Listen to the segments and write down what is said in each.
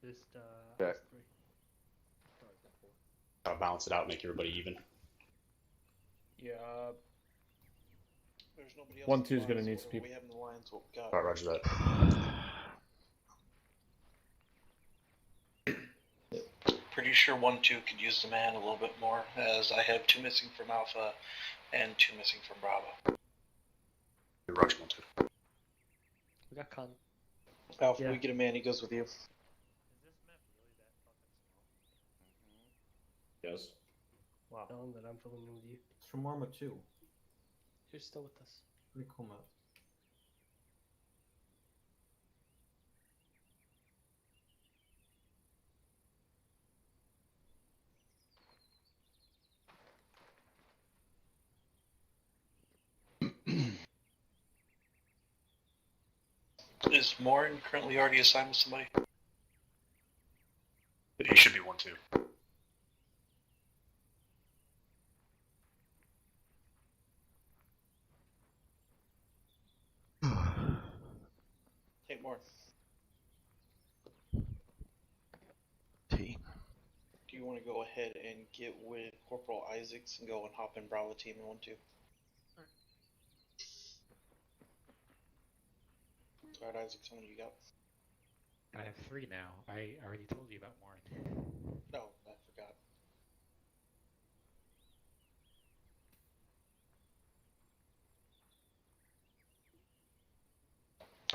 Just Okay. us three. Balance it out, make everybody even. Yeah. There's nobody else. 1-2's gonna need some We people. have in the lines what we got. Alright, roger that. Pretty sure 1-2 could use the man a little bit more, as I have 2 missing from Alpha and 2 missing from Bravo. You're roger 1-2. We got Con. Alpha, Yeah. we get a man, he goes with you. Is this map really that fucking small? Yes. Wow. Tell him that I'm filling in with you. It's from Arma 2. You're still with us. Pretty cool map. Is Morin currently already assigned with somebody? He should be 1-2. Take Morin. T. Do you want to go ahead and get with Corporal Isaacs and go and hop in Bravo team in 1-2? Alright, Isaacs, how many you got? I have 3 now. I already told you about Morin. No, I forgot.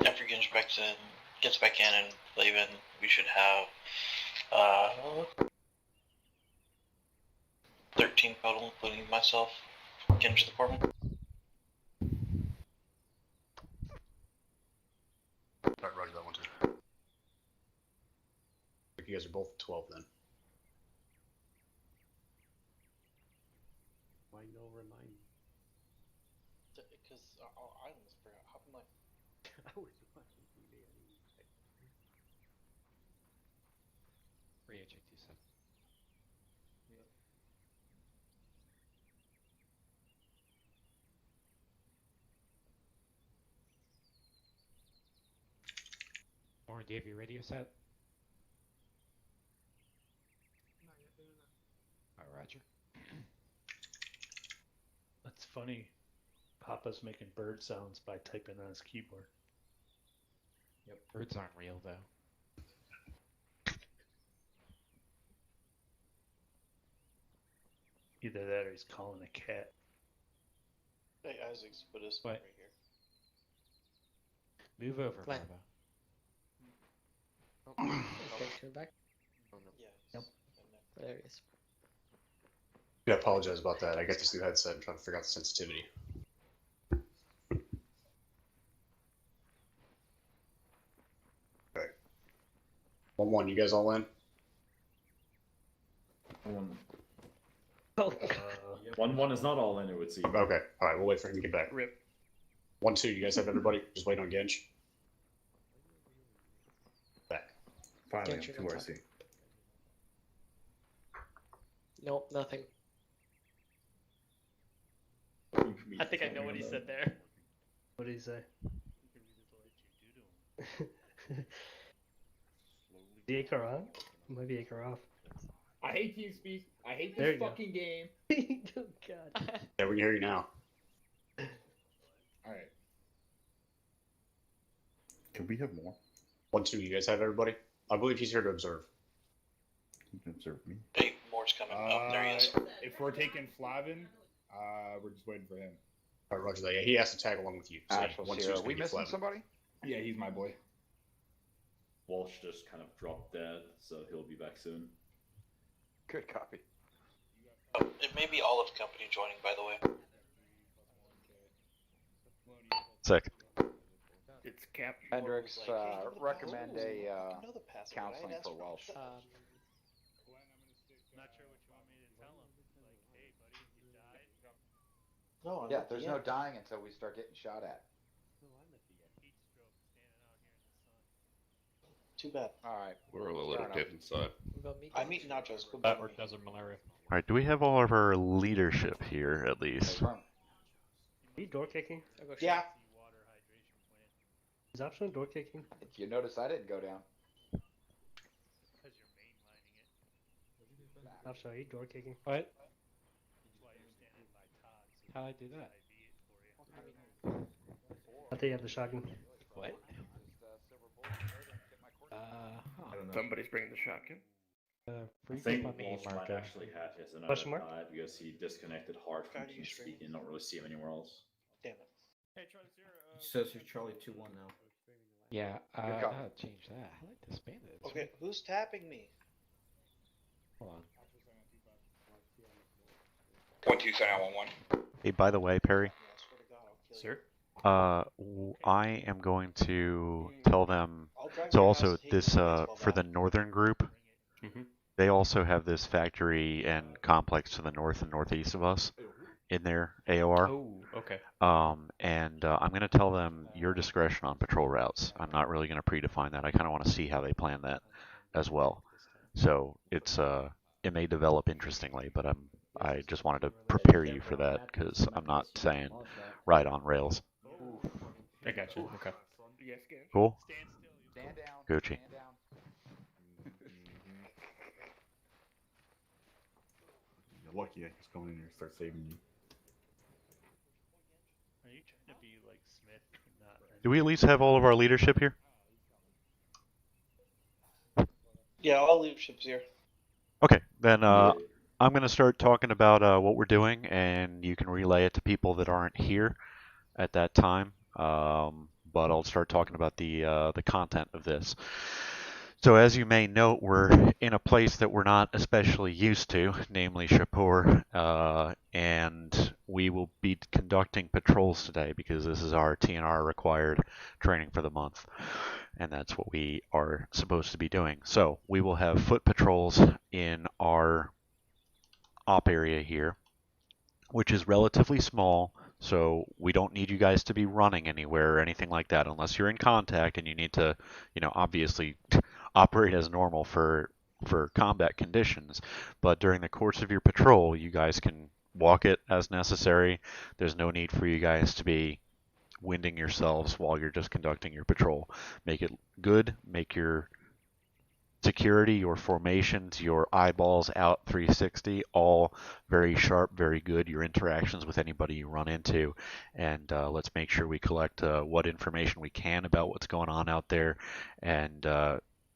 After he gets back in and leaving, we should have 13 total, including myself, Ginge the Corpsman. Alright, roger that 1-2. I think you guys are both 12 then. Why no remind me? Because our islands forgot. Hop in line. I was watching TV. Radio check 2-7. Morin, do you have your radio set? Alright, roger. That's funny. Papa's making bird sounds by typing on his keyboard. Yep. Birds aren't real, though. Either that or he's calling a cat. Hey, Isaacs, put us What? right here. Move over, Glenn. Bravo. Okay, turn back. Yeah. Yep. There he is. Yeah, I apologize about that. I got this new headset and trying to figure out the sensitivity. Okay. 1-1, you guys all in? 1-1 is not all in, it would seem. Okay, alright, we'll wait for him to get back. Rip. 1-2, you guys have everybody? Just wait on Genj. Back. Finally, Get your I'm top. 2RC. Nope, nothing. I think I know what he said there. What did he say? The acre on? Might be acre off. I hate TeamSpeak. I hate There this you go. fucking game. Oh god. Yeah, we can hear you now. Alright. Can we have more? 1-2, you guys have everybody? I believe he's here to observe. You can observe me. Hey, Moore's coming. Oh, there he is. If we're taking Flavin, we're just waiting for him. Alright, roger that. Yeah, he has to tag along with you. So Asheville 1-2 's Sierra. gonna We be missing Flavin. somebody? Yeah, he's my boy. Walsh just kind of dropped dead, so he'll be back soon. Good copy. Oh, it may be Olive Company joining, by the way. Sick. It's Cap. Hendricks, recommend a I know the password. counseling I asked for Welsh. Not sure what you want me to tell him. Like, hey, buddy, you died. No, I'm Yeah, not there's yet. no dying until we start getting shot at. Heat stroke standing out here in the sun. Too bad. Alright. We're a Fair little enough. different side. We'll go meet I'm Gage. eating nachos. Go That get or me. desert malaria. Alright, do we have all of our leadership here at least? Confirm. He door kicking? I'll go Yeah. Water hydration plant. Is option door kicking? If you notice, I didn't go down. I'll show you door kicking. What? That's why you're standing by Todd. So How'd I do that? I think you have the shotgun. What? I don't know. Somebody's bringing the shotgun. I Freak think up on me, Walsh might Marco. actually have his another Question mark? side because he disconnected hard from God, you stream. TeamSpeak and don't really see him anywhere else. Damn it. Hey, Travis, you're, Says you're Charlie 2-1 now. Yeah, Good call. I'll change that. I like this bandit. Okay, who's tapping me? Hold on. 1-2, sign out 1-1. Hey, by the way, Perry, I swear to God, I'll kill you. Sir? I am going to tell them. I'll drive So your also house, take this you for baseball for the bat. northern group, Mm-hmm. they also have this factory and complex to the north and northeast of us in their AOR. Oh, okay. And I'm going to tell them your discretion on patrol routes. I'm not really going to predefine that. I kind of want to see how they plan that as well. So it's it may develop interestingly, but I just wanted to prepare you for that because I'm not saying right on rails. I got you. Okay. Yes, scan. Cool. stand still. You Stand down. Gucci. Stand down. You're lucky I just going in there and start saving you. Are you trying to be like Smith and not? Do we at least have all of our leadership here? Yeah, all leadership's here. Okay, then Yeah. I'm going to start talking about what we're doing, and you can relay it to people that aren't here at that time. But I'll start talking about the content of this. So as you may note, we're in a place that we're not especially used to, namely Shapur, and we will be conducting patrols today because this is our TNR required training for the month, and that's what we are supposed to be doing. So we will have foot patrols in our op area here, which is relatively small. So we don't need you guys to be running anywhere or anything like that unless you're in contact and you need to, obviously operate as normal for combat conditions. But during the course of your patrol, you guys can walk it as necessary. There's no need for you guys to be winding yourselves while you're just conducting your patrol. Make it good. Make your security, your formations, your eyeballs out 360, all very sharp, very good. Your interactions with anybody you run into, and let's make sure we collect what information we can about what's going on out there, and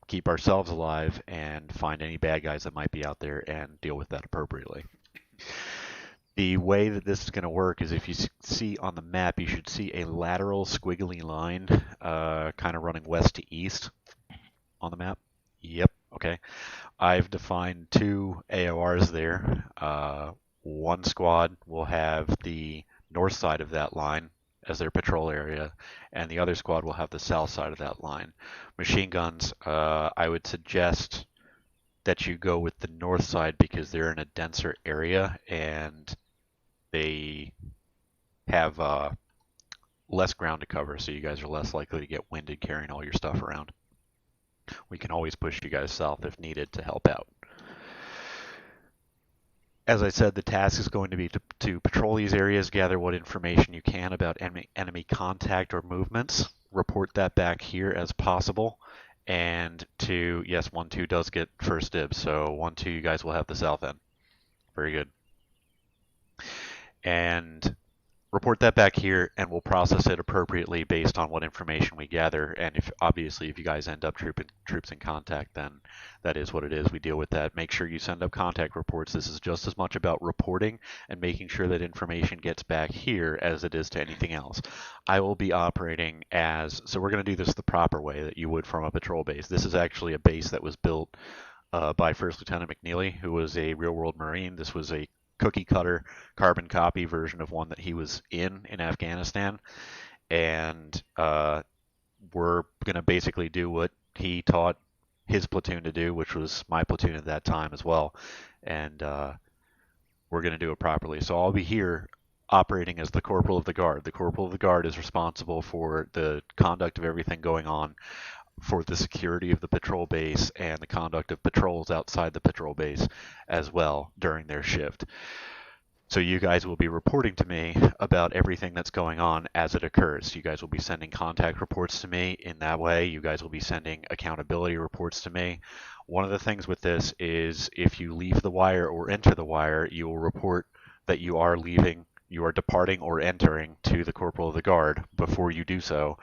keep ourselves alive and find any bad guys that might be out there and deal with that appropriately. The way that this is going to work is if you see on the map, you should see a lateral squiggly line kind of running west to east on the map. Yep, okay. I've defined 2 AORs there. One squad will have the north side of that line as their patrol area, and the other squad will have the south side of that line. Machine guns, I would suggest that you go with the north side because they're in a denser area and they have less ground to cover, so you guys are less likely to get winded carrying all your stuff around. We can always push you guys south if needed to help out. As I said, the task is going to be to patrol these areas, gather what information you can about enemy contact or movements, report that back here as possible, and yes, 1-2 does get first dibs, so 1-2 you guys will have the south end. Very good. And report that back here, and we'll process it appropriately based on what information we gather. And if you guys end up troops in contact, then that is what it is. We deal with that. Make sure you send up contact reports. This is just as much about reporting and making sure that information gets back here as it is to anything else. I will be operating so we're going to do this the proper way that you would from a patrol base. This is actually a base that was built by First Lieutenant McNeely, who was a real-world Marine. This was a cookie cutter carbon copy version of one that he was in Afghanistan, and we're going to basically do what he taught his platoon to do, which was my platoon at that time as well, and we're going to do it properly. So I'll be here operating as the Corporal of the Guard. The Corporal of the Guard is responsible for the conduct of everything going on, for the security of the patrol base and the conduct of patrols outside the patrol base as well during their shift. So you guys will be reporting to me about everything that's going on as it occurs. You guys will be sending contact reports to me in that way. You guys will be sending accountability reports to me. One of the things with this is if you leave the wire or enter the wire, you will report that you are leaving, you are departing or entering to the corporal of the guard before you do so.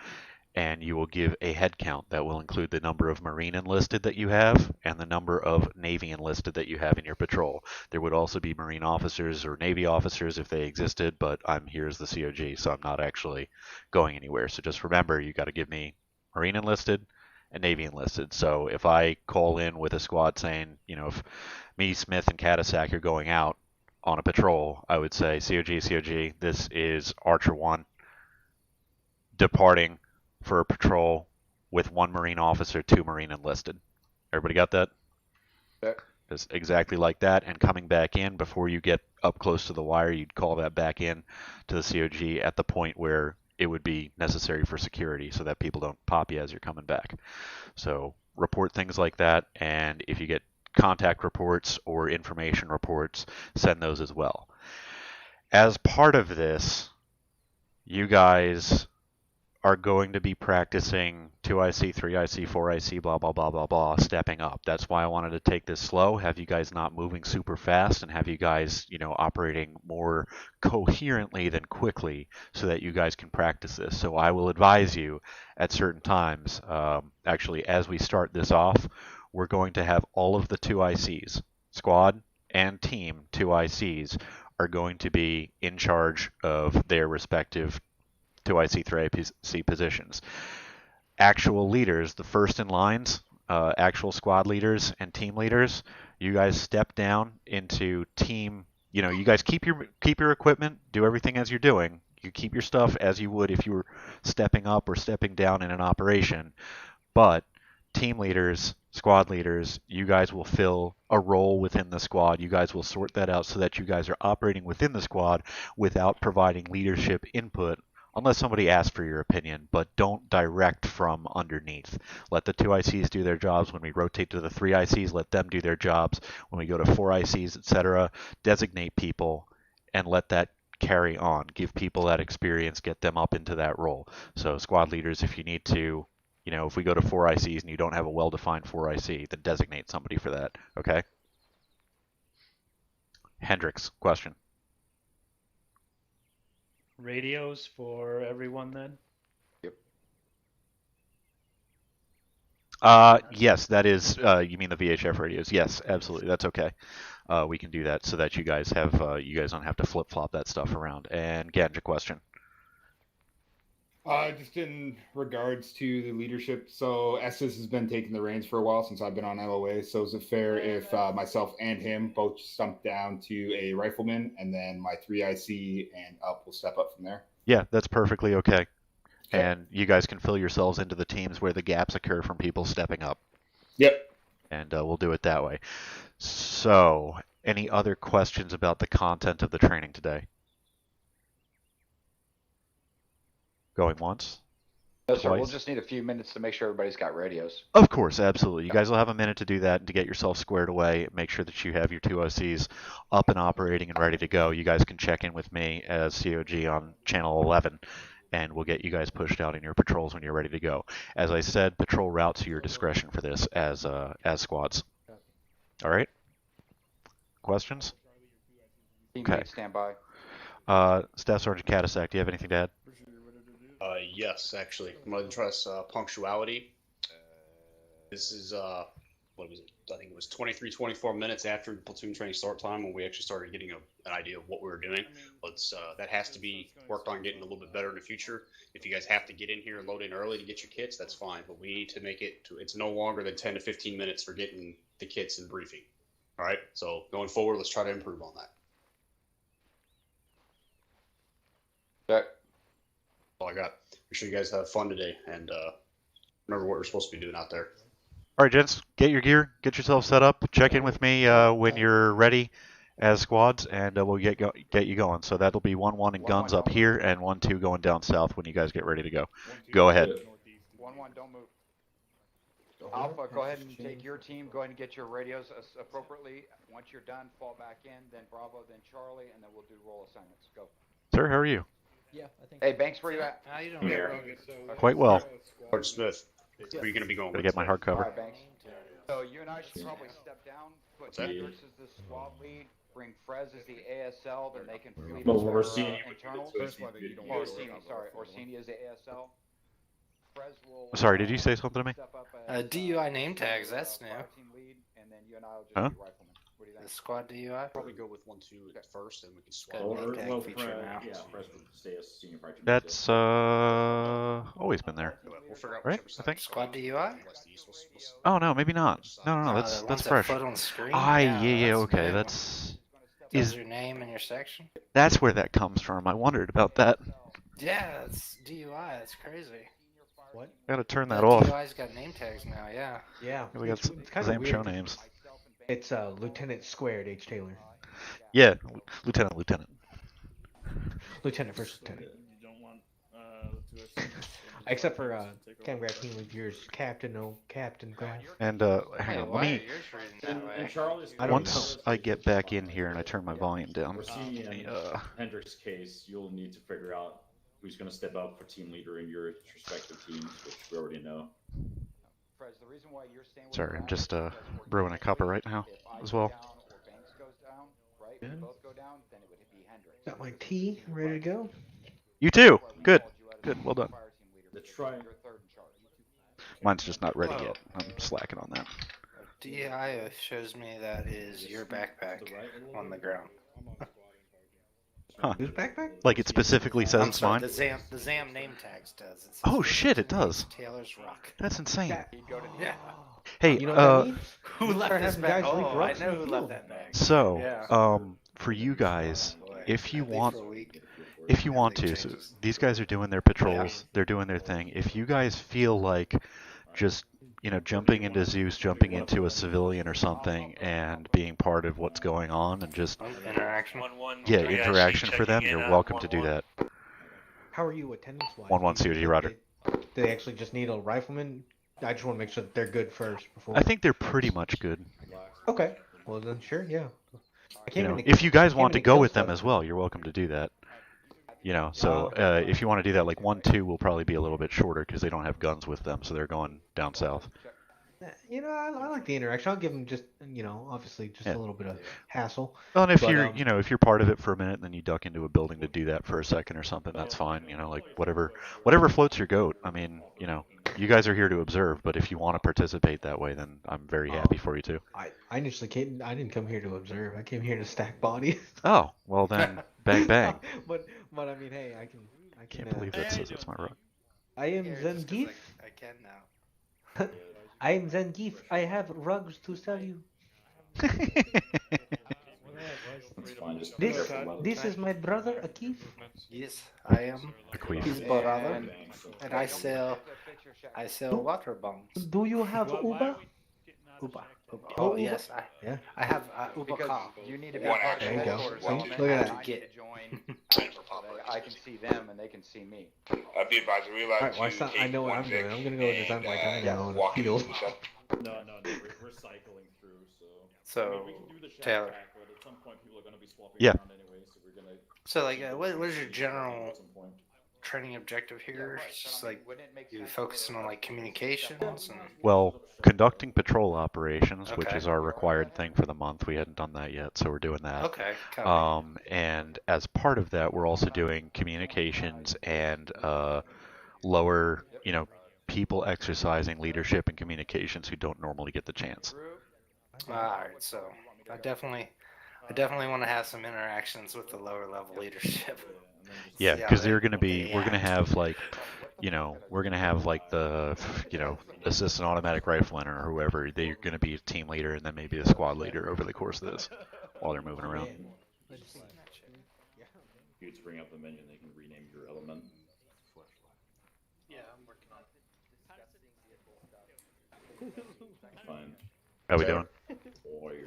And you will give a head count that will include the number of Marine enlisted that you have and the number of Navy enlisted that you have in your patrol. There would also be Marine officers or Navy officers if they existed, but I'm here as the COG, so I'm not actually going anywhere. So just remember, you got to give me Marine enlisted and Navy enlisted. So if I call in with a squad saying, you know, if me, Smith, and Cadisac are going out on a patrol, I would say, COG, this is Archer 1 departing for a patrol with 1 Marine officer, 2 Marine enlisted. Everybody got that? Yeah. Just exactly like that. And coming back in before you get up close to the wire, you'd call that back in to the COG at the point where it would be necessary for security so that people don't pop you as you're coming back. So report things like that. And if you get contact reports or information reports, send those as well. As part of this, you guys are going to be practicing 2IC, 3IC, 4IC, blah, blah, blah, blah, blah, stepping up. That's why I wanted to take this slow, have you guys not moving super fast, and have you guys, you know, operating more coherently than quickly so that you guys can practice this. So I will advise you at certain times, actually, as we start this off, we're going to have all of the 2ICs, squad and team 2ICs, are going to be in charge of their respective 2IC, 3IC positions. Actual leaders, the first in lines, actual squad leaders and team leaders, you guys step down into team. You know, you guys keep your equipment, do everything as you're doing. You keep your stuff as you would if you were stepping up or stepping down in an operation. But team leaders, squad leaders, you guys will fill a role within the squad. You guys will sort that out so that you guys are operating within the squad without providing leadership input unless somebody asks for your opinion, but don't direct from underneath. Let the 2ICs do their jobs. When we rotate to the 3ICs, let them do their jobs. When we go to 4ICs, etc., designate people and let that carry on. Give people that experience, get them up into that role. So squad leaders, if you need to, you know, if we go to 4ICs and you don't have a well-defined 4IC, then designate somebody for that, okay? Hendricks, question. Radios for everyone then? Yes, that is, you mean the VHF radios? Yes, absolutely. That's okay. We can do that so that you guys have, you guys don't have to flip-flop that stuff around. And Ganja, question. Just in regards to the leadership, so Estes has been taking the reins for a while since I've been on LOA. So is it fair if myself and him both stump down to a rifleman, and then my 3IC and up will step up from there? Yeah, that's perfectly okay. And you guys can fill yourselves into the teams where the gaps occur from people stepping up. Yep. And we'll do it that way. So, any other questions about the content of the training today? Going once? No, sir. Twice? We'll just need a few minutes to make sure everybody's got radios. Of course, absolutely. You guys will have a minute to do that and to get yourself squared away. Make sure that you have your 2OCs up and operating and ready to go. You guys can check in with me as COG on channel 11, and we'll get you guys pushed out in your patrols when you're ready to go. As I said, patrol routes are your discretion for this as squads. All right? Questions? Okay. Stand by. Staff Sergeant Cadisac, do you have anything to add? Yes, actually. I'm going to trust punctuality. This is, what was it? I think it was 24 minutes after the platoon training start time when we actually started getting an idea of what we were doing. But that has to be worked on getting a little bit better in the future. If you guys have to get in here and load in early to get your kits, that's fine. But we need to make it to, it's no longer than 10 to 15 minutes for getting the kits and briefing. All right? So going forward, let's try to improve on that. Okay. All I got. Make sure you guys have fun today and remember what we're supposed to be doing out there. All right, gents, get your gear, get yourself set up, check in with me when you're ready as squads, and we'll get you going. So that'll be 1-1 and guns up here, and 1-2 going down south when you guys get ready to go. Go ahead. 1-1, don't move. Alpha, go ahead and take your team. Go ahead and get your radios appropriately. Once you're done, fall back in. Then Bravo, then Charlie, and then we'll do roll assignments. Go. Sir, how are you? Yeah, I think. Hey, Banks, where you at? How you doing? Here. Quite well. George Smith, who are you going to be going Gotta with? get my today? hard All cover. right, Banks. So you and I should probably step down. Put that? Hendricks as the squad lead. Bring Frez as the ASL. Then they can fleet Well, as their Orsini- internals. Orsini, sorry. Orsini is the ASL. Frez will. Sorry, did you say something to me? Step up as, DUI name tags, that's new. fire team lead, and then you and I will just Huh? be riflemen. What do you The think? squad DUI? Probably go with 1-2 at first, and we can swap. Good. Or, Tag well, feature Fred, now. yeah, Fred would stay as senior fire team leader. That's always been there. We'll figure out Right? whichever I side. think. Squad DUI? Oh no, maybe not. No, The that's ones that fresh. float on the screen? Yeah, that's okay, new. that's Tells is your name and your section? that's where that comes from. I wondered about that. Yeah, it's DUI. That's crazy. What? Gotta turn The that off. DUI's got name tags now, yeah. Yeah. We got it's kind same of weird. show names. It's Lieutenant Squared H. Taylor. Yeah, Lieutenant. Lieutenant first lieutenant. You don't want to Except for Cam Graf Team with yours, Captain Graf. And hang Hey, on, why let are me. yours reading that way? And Charlie's I don't Once I get back in here and I turn my volume down. Orsini and Hendrick's case, you'll need to figure out who's going to step up for team leader in your respective teams, which we already know. Frez, the reason why you're staying with Sorry, the I'm Rams just is because brewing a cuppa right now if I as go well. down or Banks goes down, right? We Good. both go down, then it would be Hendricks. Got my tea ready to go. You too. Good. Good. Well done. Fire team leader. The try- You're third in charge. Mine's just not ready yet. I'm slacking on that. DUI shows me that is your backpack on the ground. Huh? Whose backpack? Like it specifically says I'm it's sorry, mine. the ZAM name tags does. It says Oh shit, it does. Taylor's Rock. That's insane. That- He'd go to the Yeah. Hey, You know what that means? Who left Start this having bag? guys leave Oh, I rocks know in who the left field. that bag. so Yeah. for you guys, Boy, if you at least want, for a week. if you want to, so these guys are doing their patrols, Yeah. they're doing their thing. If you guys feel like just jumping into Zeus, jumping into a civilian or something, and being part of what's going on, and just Interaction. interaction for them, you're welcome to do that. How are you attendance wise? 1-1 COD, Roger. Do they actually just need a rifleman? I just want to make sure that they're good first before. I think they're pretty much good. Okay. Well then, sure, yeah. I You came know, in if you guys came want in to go kill with them stuff. as well, you're welcome to do that. So if you want to do that, like 1-2 will probably be a little bit shorter because they don't have guns with them, so they're going down south. I like the interaction. I'll give them just, obviously just a little bit of hassle. Well, and if But, you're, if you're part of it for a minute, then you duck into a building to do that for a second or something. That's fine. Like whatever floats your goat. I mean, you guys are here to observe, but if you want to participate that way, then I'm very happy for you too. I initially came. I didn't come here to observe. I came here to stack bodies. Oh, well then, bang bang. but I mean, hey, I can. Can't believe that says it's my rock. I am Here, just 'cause Zangief. I can now. I am Zangief. I have rugs to sell you. That's fine. Just This is my brother Akif. Yes, I am Aqueef. his brother, and I sell water bombs. Do you have Uber? Uba. Oh, Oh Uba. yes, Yeah. I have Uba Because car. you need to be One part of There you go. headquarters See? element Look at and that. I need to join. I can see them and they can see me. Be advised, realize All right. Well, I know what I'm doing. I'm gonna go just I'm like I'm gonna go in the field. No, we're cycling through, so. So, we can do the shack Taylor. track, but at some point people are going to be swapping Yeah. around anyway, so we're going to. So like, what is your general At some point. training objective here? It's just like you focusing on like communications and Well, conducting patrol operations, which Okay. is our required thing for the month. We hadn't done that yet, so we're doing that. okay, copy. And as part of that, we're also doing communications and lower, people exercising leadership and communications who don't normally get the chance. All right, so I definitely want to have some interactions with the lower level leadership. Yeah, See because how they're going to they be, we're going to have like, we're going to have like the, assistant automatic rifleman or whoever. They're going to be a team leader and then maybe a squad leader over the course of this while they're moving around. You just bring up the menu and they can rename your element. Yeah, I'm working on Fine. How we doing?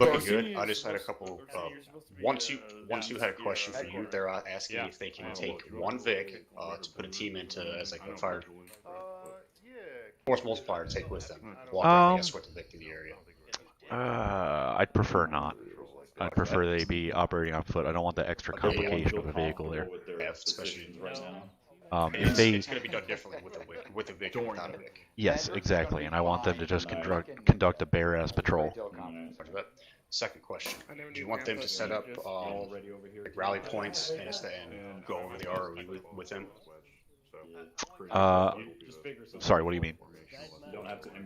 Looking good. I just had a couple. 1-2 had a question for you. They're asking if they can take one Vic to put a team into as like a fire. force multiplier to take with them. Walk around the escort the Vic to the area. I'd prefer not. I'd prefer they be operating on foot. I don't want the extra complication of a vehicle there. Yeah, especially right now. If they, it's going to be done differently with a Vic and without a Vic. yes, exactly, and I want them to just conduct a bare-ass patrol. Second question: do you want them to set up like rally points and go over the ROE with them? Sorry, what do you mean?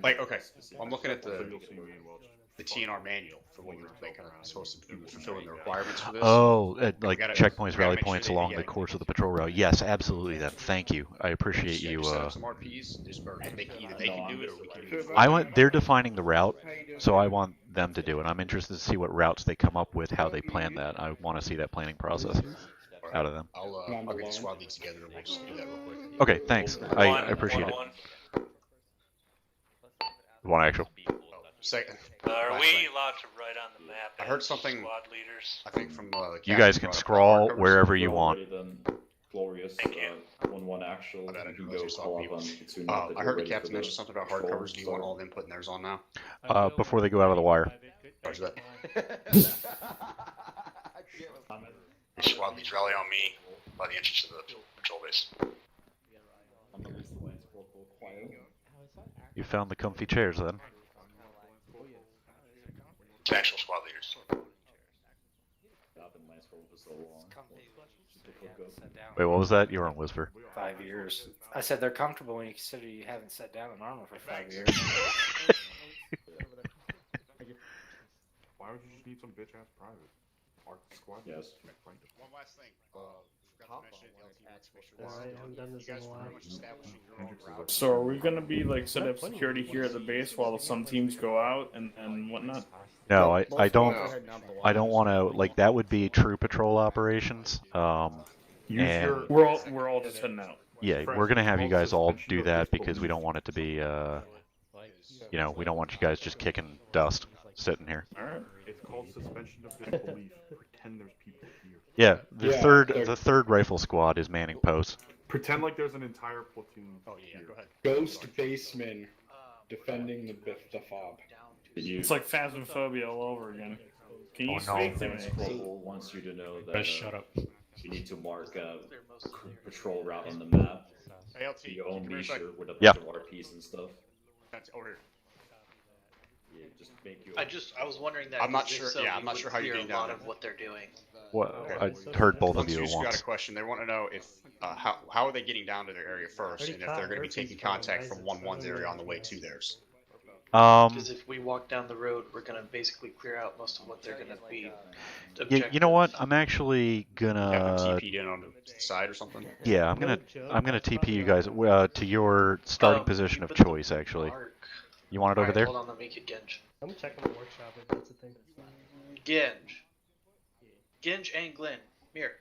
Like, okay, I'm looking at the TNR manual for what you're supposed to be fulfilling the requirements for this. Oh, like checkpoints, rally points along the course of the patrol route. Yes, absolutely. Then, thank you. I appreciate you. Set up some RPs, or either they can do it, or we can do it. They're defining the route, so I want them to do it. I'm interested to see what routes they come up with, how they plan that. I want to see that planning process out of them. I'll get the squad leads together and we'll just do that real quick. Okay, thanks. I appreciate it. One actual. Second. Are we allowed to write on the map? I heard something. Squad leaders. I think from you guys can scrawl wherever you want. Glorious. 1-1 actual. I heard the captain mention something about hard covers. Do you want all of them putting theirs on now? Before they go out of the wire. Roger that. Squad leads rally on me by the entrance to the patrol base. You found the comfy chairs then. Actual squad leaders. Wait, what was that? You were on Whisper. 5 years. I said they're comfortable when you consider you haven't sat down in armor for 5 years. Why would you just need some bitch ass private? Our squad. Yes. One last thing. So are we gonna be like set up security here at the base while some teams go out and whatnot? No, I don't want to, like, that would be true patrol operations. And we're all just heading out. Yeah, we're gonna have you guys all do that because we don't want it to be, you know, we don't want you guys just kicking dust sitting here. All right. It's called suspension of disbelief. Pretend there's people here. Yeah, the third rifle squad is manning posts. Pretend like there's an entire platoon. Oh yeah, go ahead. Ghost baseman defending the fob. It's like Phasmophobia all over again. Can you speak to me? Corporal wants you to know that shut up. You need to mark a patrol route on the map. ALT, Your own leisure with a bunch Yeah. of RPs and stuff. That's over here. Yeah, just make you. I was wondering that. I'm not 'cause if sure. so, Yeah, we I'm not would sure how you're clear getting a lot down of there. what they're doing. What? I heard both of you at Just got once. a question. They want to know if how are they getting down to their area first, and if they're going to be taking contact from 1-1's area on the way to theirs. Because if we walk down the road, we're gonna basically clear out most of what they're gonna be. You know what? I'm actually Have them gonna. TP'd in on the side or something. Yeah, I'm gonna TP you guys to your starting position of choice. Actually, you want it over there? Hold on, let me get Genj. I'm checking the workshop if that's a thing. Genj and Glenn, here.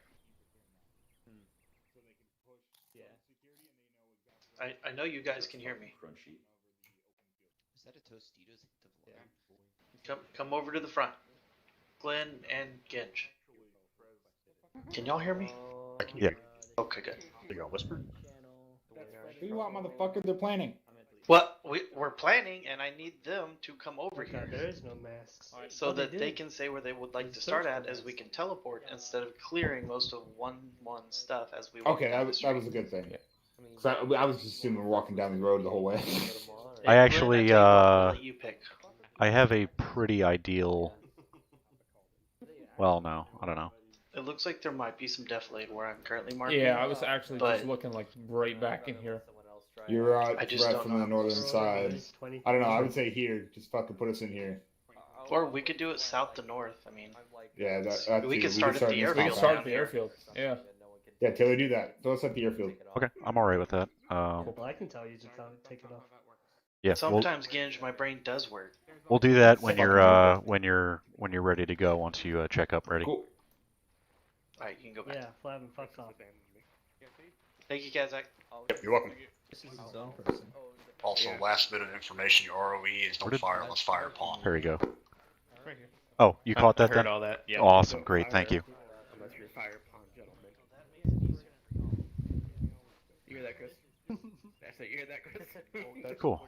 I know you guys can hear me. Is that a Tostitos? Come over to the front. Glenn and Genj. Can y'all hear me? Yeah. Okay, good. You got whisper. What do you want, motherfucker? They're planning. What we're planning, and I need them to come over here. There is no masks. So that they can say where they would like to start at, as we can teleport instead of clearing most of 1-1 stuff as we walk Okay, down that was a good thing. Cause I was just assuming we're walking down the road the whole way. I actually, Glenn, I'll let you pick. I have a pretty ideal. Well, no, I don't know. It looks like there might be some defilade where I'm currently marking. Yeah, I was actually but just looking like right back in here. You're right don't from the know. northern side. I don't know. I would say here. Just fucking put us in here. Or we could do it south to north. I mean, Yeah, we could start at the in this airfield. We can start at down the here. airfield. Yeah. Yeah, Taylor, do that. Throw us at the airfield. Okay, I'm alright with that. Well, I can tell you to take it off. Yeah, Sometimes, Genj, my brain does work. we'll do that when you're ready to go. Once you check up ready. Cool. Alright, you can go back. Yeah, Flavin, fuck off. Thank you, Kazak. Yep, you're welcome. This is his own person. Also, last bit of information: your ROE is don't fire unless fire upon. There you go. Right here. Oh, you caught that I heard then? all that. Yeah. Awesome, great, thank you. Unless you're fire upon, gentlemen. You hear that, Chris? So you hear that, Chris? Cool.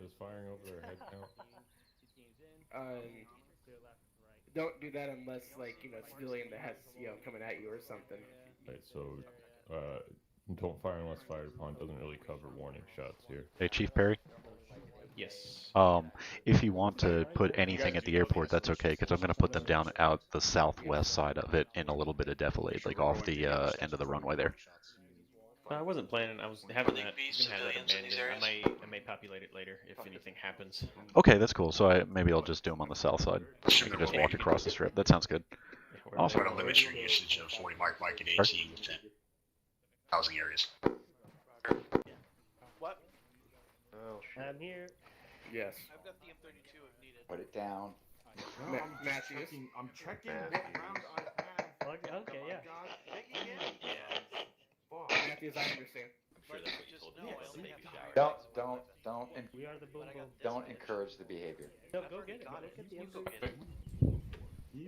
Is firing over their head count? Don't do that unless, like, civilian that has, coming at you or something. Right, so don't fire unless fired upon doesn't really cover warning shots here. Hey, Chief Perry. Yes. If you want to put anything at the airport, that's okay, because I'm going to put them down out the southwest side of it in a little bit of defilade, like off the end of the runway there. I wasn't planning. I was having that. be Gonna have that civilians in these abandoned. areas? I may populate it later if anything happens. Okay, that's cool. So maybe I'll just do them on the south side. You can just walk across the strip. That sounds good. Awesome. Try to limit your usage of 40 market AT within housing areas. What? Oh, I'm here. Yes. I've got the M32 if needed. Put it down. No, Matthews. I'm checking what round I have. Okay, yeah. Matthews, I understand. We are the boom boom. Don't encourage the behavior. No, go get it. Go get the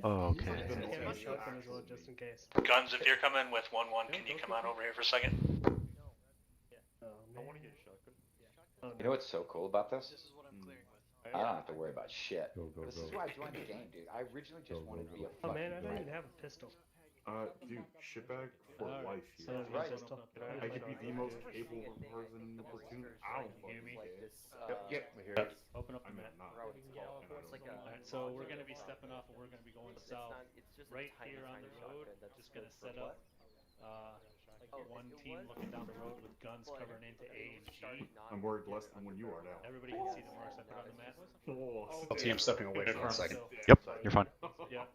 Okay. M32. Shotgun as well, just in case. Guns, if you're coming with 1-1, can you come on over here for a second? Oh, man. You know what's so cool about this? This is what I'm clearing with. I don't have to worry about shit. This go. is why I joined the game, dude. I originally just wanted to be a Oh fucking man, I don't even have a pistol. Dude, shitbag for life here. So right. pistol. I could be the most capable person in the platoon. I don't Hear me? Yep. We hear it. Open up I the mean, map. not. Alright, so we're gonna be stepping off and we're gonna be going south. Right here on the road, just gonna set up one team looking down the road with guns covering into A and G. I'm worried less than when you are now. Everybody can see the marks I put on the map. LT, I'm stepping away for 1 second. Yep, you're fine. Yeah,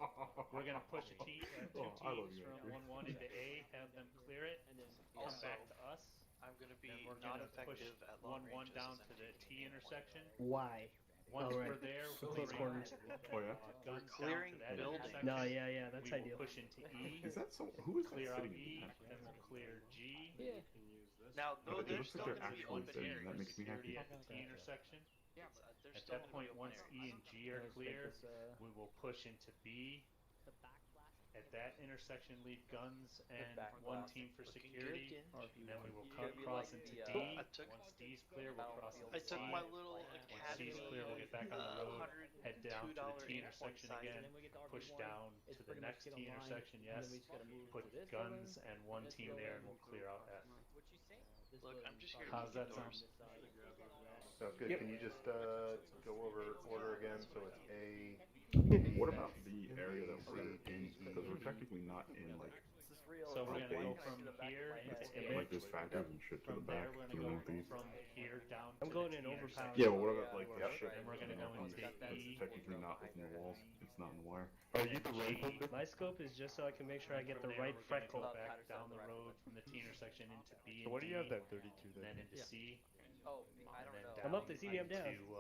we're gonna push two teams I love you, from 1-1 into A, have them clear it, and then come back to us. I'm going to be And we're not gonna push effective at long 1-1 ranges, down to the T intersection. Why? Once All right. we're there, So we're close quarters. Oh yeah. guns clearing down to that buildings. intersection. No, yeah, that's we ideal. will push into E, Is that so? Who is that clear out sitting E, in the then we'll clear G. Now, though, It there's looks still like going they're to be actually open sitting. areas. That makes me happy. At the T intersection. There's At still that gonna be point, open once areas. E and G are clear, we will push into B. At that intersection, leave guns and one team for security, and then we will cross into D. Once D's clear, we'll cross into I took C. my little Once academy, C's clear, we'll get back on the road, head down to the T $102 intersection size. again, push down to the next T intersection, yes, put guns and one team there, and we'll clear out F. Look, I'm just here to How's that open sound? doors. Sounds good. Yep. Can you just go over order again? So it's A. What about the area that we're in? Because we're technically not in like So we're a gonna go base. from here to Like A. there's factors and shit to From the back there, we're to the gonna go northeast. from here down to I'm the going T in intersection. overpowered. Yeah, but what about like the shit? And we're gonna go into That's E. technically not within the walls. It's not in the wire. Are you the rifle? My scope is just so I can make sure I get the From there, right we're gonna freckle. go back down the road from the T intersection into B So and what do you have D, that 32 there? then into C, Oh, I and don't then know. down I'm up to CD, I'm down. into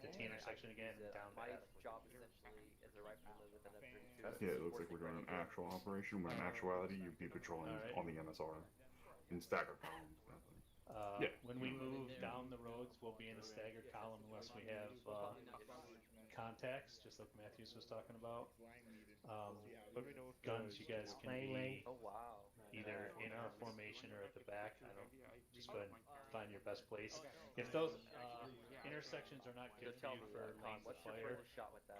the T intersection again, and down to My F. job essentially is a rifleman with an F-32. Yeah, it looks like we're doing an actual operation, when in actuality you'd be patrolling Alright. on the MSR in stagger columns. Yeah. When we move down the roads, we'll be in a staggered column unless we have contacts, just like Matthews was talking about. But guns, you guys can be Oh wow. either in our formation or at the back. I don't. Just go ahead and find your best place. If those intersections are not good for you for lanes of fire,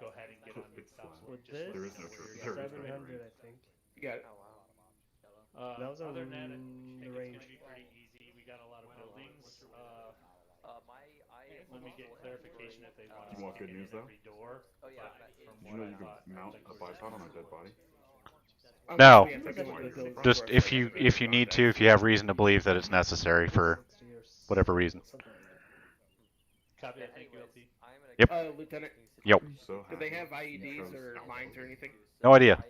go ahead and get on It's top flat. floor. With Just this, There is no truth. There is no 700, I think. You got it. Oh wow. That was on Other than that, I the think range. it's gonna be pretty easy. We got a lot of buildings. I Let me get clarification if they want us You want to good get news in though? every door. Oh yeah. But from Did you what know I you could thought, mount a bipod on a dead body? No, Yeah, take a look at those just before I if you need to, if you have reason to believe that it's necessary for whatever reason. Copy that. Thank you, LT. Yep. Lieutenant. Yep. So Do they happy have IEDs because or mines or anything? No idea.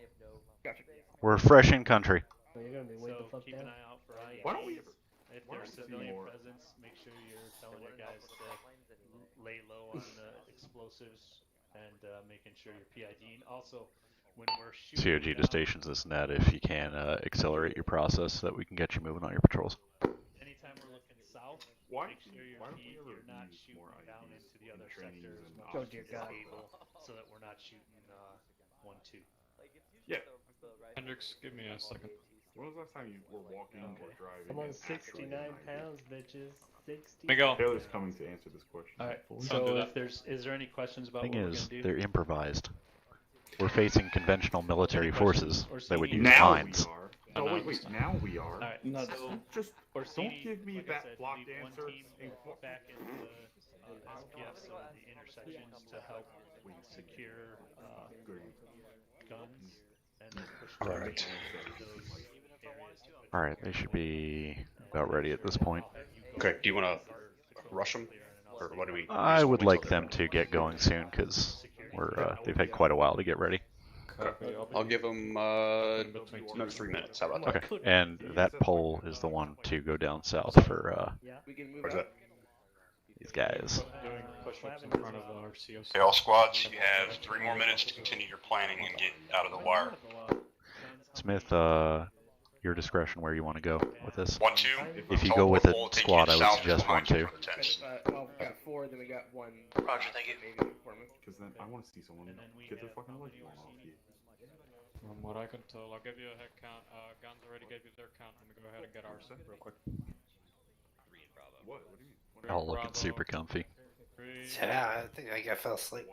Gotcha. We're fresh in country. So you're gonna be way the So fuck keep down. an eye out for IEDs. Why don't we ever- If why there's don't we see civilian more- presence, make sure you're telling your guys to lay low on the explosives and making sure you're PIDing. Also, when we're shooting COG to down- stations this and that if you can accelerate your process so that we can get you moving on your patrols. Anytime we're looking south, Why make sure you're, don't we ever you're not use shooting more down IEDs into the in other trainings sectors and as much Oh, as dear is God. able, so that we're not shooting 1-2. Yeah. Hendrix, give me a second. When was the last time you were walking or driving? I'm on and actually 69 getting an idea? pounds, bitches. 60. Miguel. Taylor's coming to answer this question. All right. hopefully. So is there any questions about Thing what we're is, gonna do? they're improvised. We're facing conventional military Any questions? forces Or that would Orsini? use Now mines. we are. Oh wait, now we are. All right. No, So Just Orsini, don't give me like I that said, blocked lead one answer. team back in the SPFs and the intersections to help secure guns and then push All forward right. to those areas. All right, they should be about ready at this point. Okay, do you want to rush them? Or what do we? I would like them to get going soon because they've had quite a while to get ready. Okay. I'll give them another 3 minutes. How about that? Okay, and that pole is the one to go down south for Where's that? these guys. Doing push-ups in front of our COC. Okay, all squads, you have 3 more minutes to continue your planning and get out of the wire. Smith, your discretion where you want to go with this. 1-2. If you go with a We'll take squad, you I would south suggest behind you 1-2. for the tents. Well, we got 4, then we got 1. Roger, thank you. Because then I want to see someone get their fucking light blown off you. From what I can tell, I'll give you a head count. Guns already gave you their count. Let me go ahead and get ours real quick. What? What do you mean? All looking super comfy. Yeah, I think I fell asleep.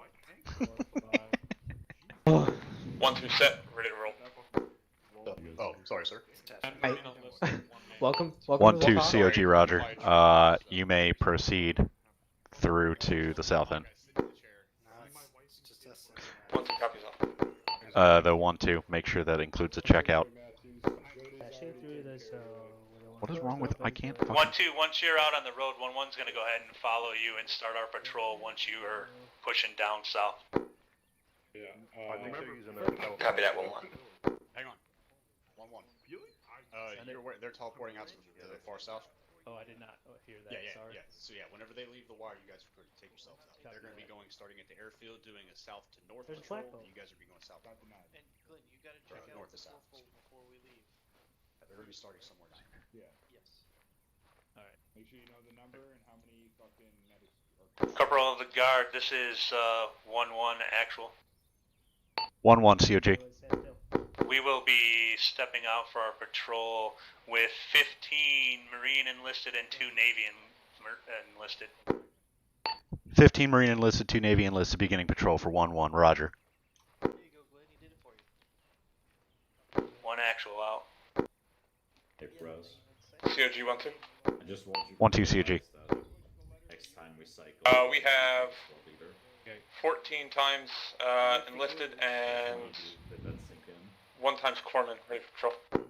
1-2 set, ready to roll. Oh, sorry, sir. Welcome. 1-2 COG Roger. You may proceed through to the south end. 1-2 copies on. The 1-2. Make sure that includes a checkout. What is wrong with? I can't. 1-2. Once you're out on the road, 1-1's gonna go ahead and follow you and start our patrol once you are pushing down south. Yeah. Copy that, 1-1. Hang on. 1-1. They're teleporting out to the far south. Oh, I did not hear that. Sorry. Yeah. So yeah, whenever they leave the wire, you guys are going to take yourselves out. They're going to be going starting at the airfield, doing a south to north patrol. And you guys are going south. And Glenn, you gotta check out north to south before we leave. They're going to be starting somewhere down here. Yeah. Yes. All right. Make sure you know the number and how many fucking medics are. Corporal of the Guard, this is 1-1 actual. 1-1 COG. We will be stepping out for our patrol with 15 Marine enlisted and 2 Navy enlisted. 15 Marine enlisted, 2 Navy enlisted, beginning patrol for 1-1. Roger. There you go, Glenn. He did it for you. 1 actual out. Hey, bros. COG 1-2. I just want you 1-2 COG. Next time we cycle. We have 14 times enlisted and Let that sink in. 1 times corpsman ready for patrol.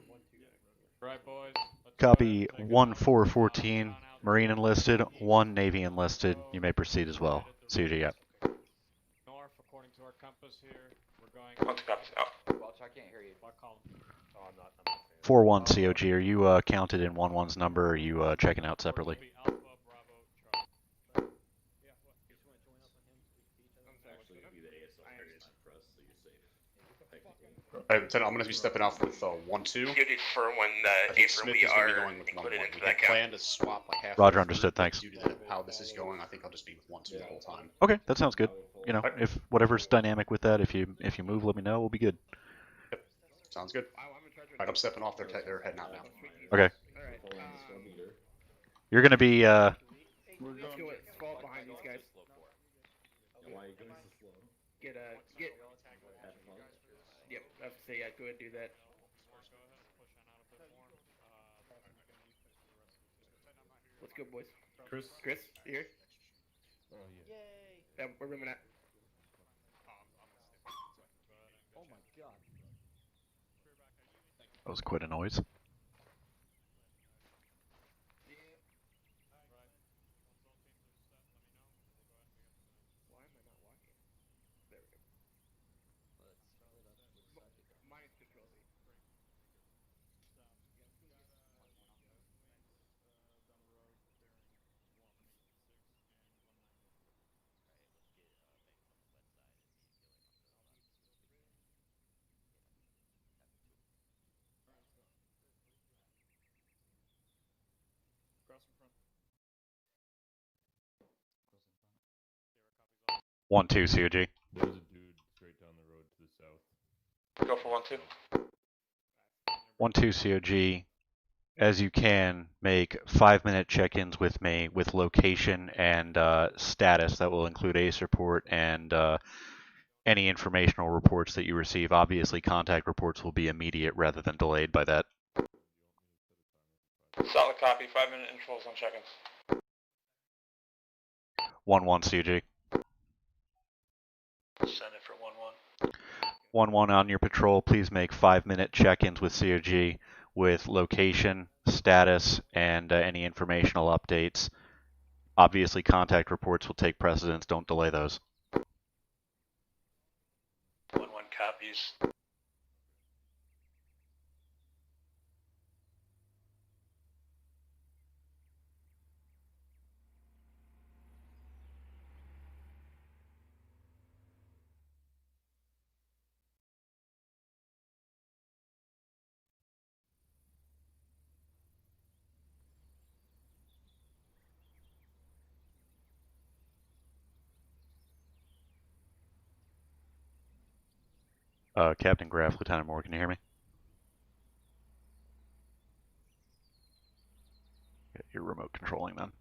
Right, boys. Copy 1-4-14. Marine enlisted, 1 Navy enlisted. You may proceed as well. COG, yep. North, according to our compass here, we're going. 1-2 copies out. Welch, I can't hear you. What column? Oh, I'm not. 4-1 COG. Are you counted in 1-1's number, or are you checking out separately? Alpha, Bravo, Charlie. Actually, it'll be the ASL area time for us, so you're safe. Technically. Lieutenant, I'm going to be stepping off with 1-2. COG for when Smith is going to be going with 1-1. We had planned to swap like half. Roger, understood, thanks. Due to how this is going, I think I'll just be with 1-2 the whole time. Okay, that sounds good. You know, if whatever's dynamic with that, if you move, let me know. We'll be good. Yep. Sounds good. Alright, I'm stepping off. They're heading out now. Okay. Alright. You're gonna be Let's go with fall behind these guys. Why are you going so slow? Get. Yep, I have to say, yeah, go ahead and do that. Let's go, boys. Chris, you here? Oh yeah. Yay! Yeah, we're rooming at. Oh my god. That was quite a noise. Why am I not walking? There we go. Mine's control Z. Cross in front. 1-2 COG. There's a dude straight down the road to the south. Go for 1-2. 1-2 COG. As you can, make 5-minute check-ins with me with location and status. That will include ACE report and any informational reports that you receive. Obviously, contact reports will be immediate rather than delayed by that. Solid copy. 5-minute intervals on check-ins. 1-1 COG. Send it for 1-1. 1-1 on your patrol. Please make 5-minute check-ins with COG with location, status, and any informational updates. Obviously, contact reports will take precedence. Don't delay those. 1-1 copies. Captain Graff, Lieutenant Moore, can you hear me? You're remote controlling then.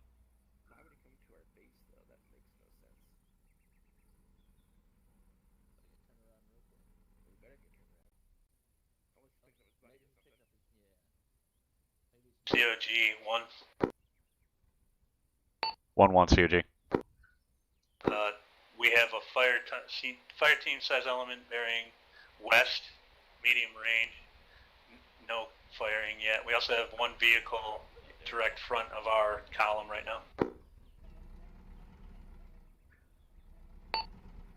COG 1. 1-1 COG. We have a fire team size element bearing west, medium range. No firing yet. We also have one vehicle direct front of our column right now.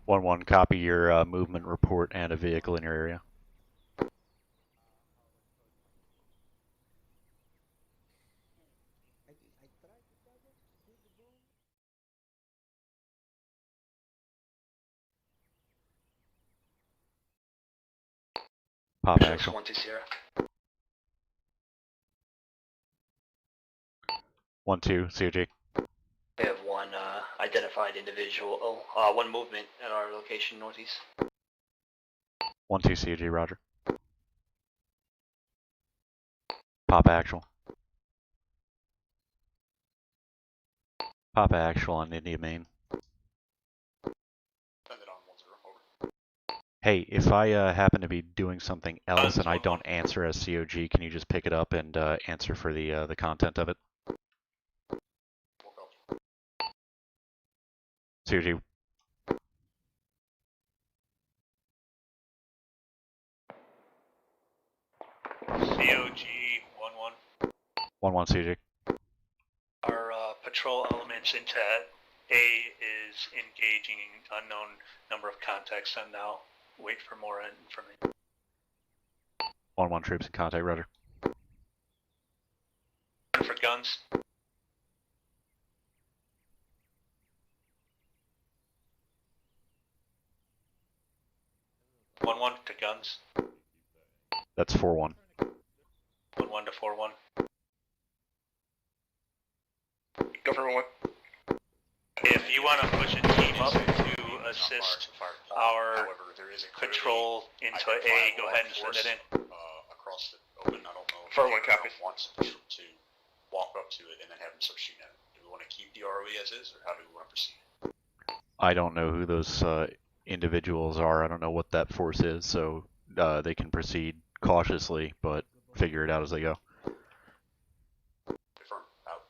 1-1, copy your movement report and a vehicle in your area. Pop actual. 1-2 Sierra. 1-2 COG. We have one identified individual, one movement at our location northeast. 1-2 COG, roger. Pop actual. Pop actual on India Main. Hey, if I happen to be doing something else and I don't answer as COG, can you just pick it up and answer for the content of it? COG. COG 1-1. 1-1 COG. Our patrol elements into A is engaging unknown number of contacts and now wait for more information. 1-1 troops in contact, roger. For guns. One to guns. That's 4-1. 1-1 to 4-1. Go for 1. If you want to push a team up to assist our patrol into A, go ahead and send it in. Across the open, I don't know if For 1 copy. wants to walk up to it and then have them start shooting at it. Do we want to keep the ROE as is, or how do we want to proceed? I don't know who those individuals are. I don't know what that force is, so they can proceed cautiously, but figure it out as they go. Confirm. Out.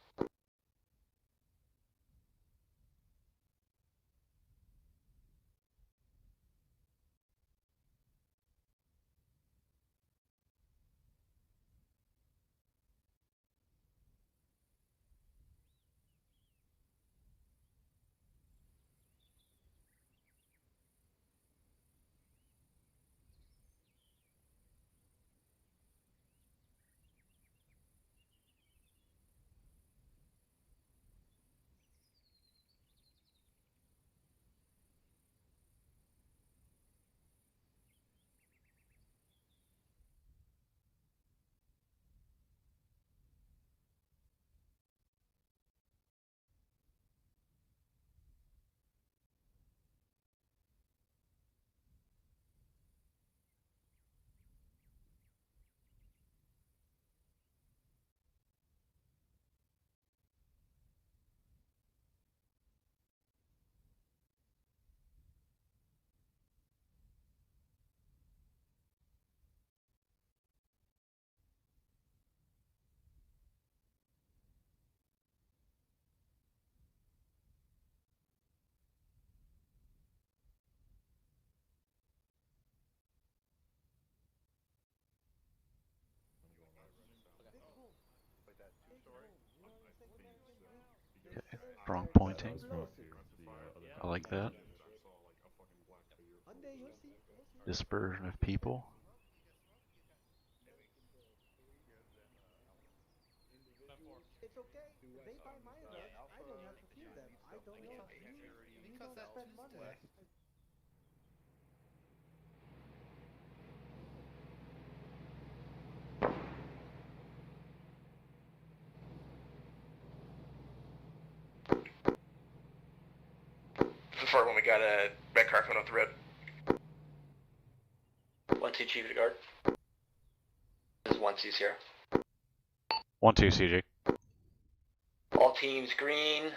Strong pointing. I like that. Dispersion of people. It's okay. They buy my lunch. I don't have to feed them. I don't want you. You don't spend money. This is for when we got a red car coming off the road. 1-2 Chief of Guard. This is 1-2 Sierra. 1-2 CG. All teams green,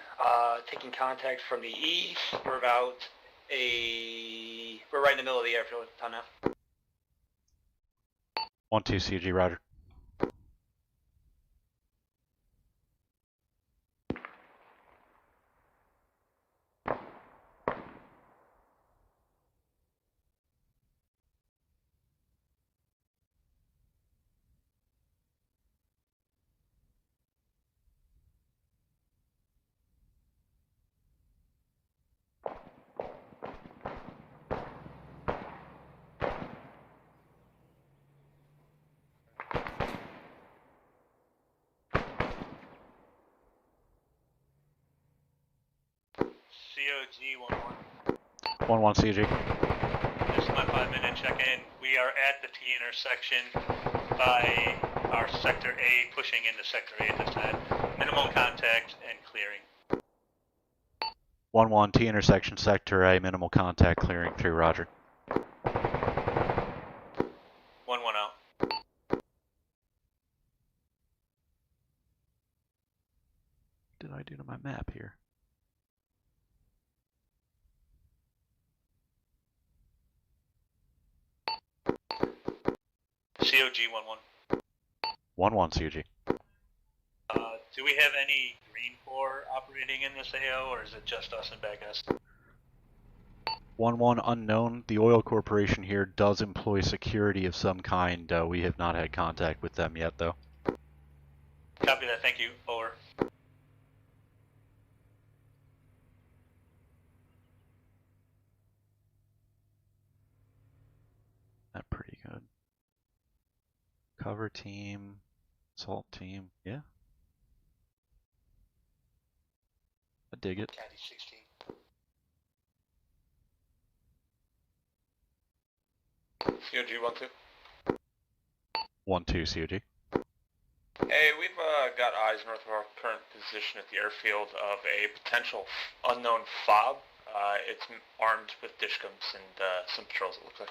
taking contact from the east. We're right in the middle of the airfield time now. 1-2 CG, roger. COG 1-1. 1-1 CG. This is my 5-minute check-in. We are at the T intersection by our Sector A, pushing into Sector A at this time. Minimal contact and clearing. 1-1 T intersection sector A, minimal contact, clearing through, roger. 1-1 out. What did I do to my map here? COG 1-1. 1-1 CG. Do we have any Green Corps operating in this AO, or is it just us and Bagas? 1-1 unknown. The oil corporation here does employ security of some kind. We have not had contact with them yet, though. Copy that, thank you. Over. That's pretty good. Cover team, assault team, yeah. I dig it. Caddy 16. COG 1-2. 1-2 COG. Hey, we've got eyes north of our current position at the airfield of a potential unknown fob. It's armed with dishcums and some patrols, it looks like.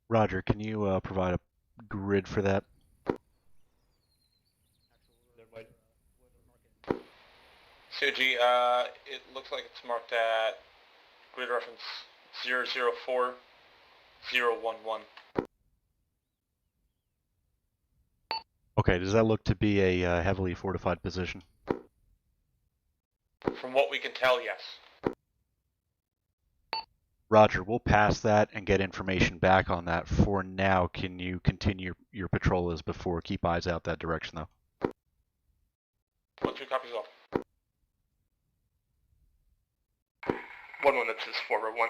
Roger, can you provide a grid for that? COG, it looks like it's marked at grid reference 004011. Okay, does that look to be a heavily fortified position? From what we can tell, yes. Roger, we'll pass that and get information back on that. For now, can you continue your patrol as before? Keep eyes out that direction, though. 1-2 copies off. 1-1, this is 4-1.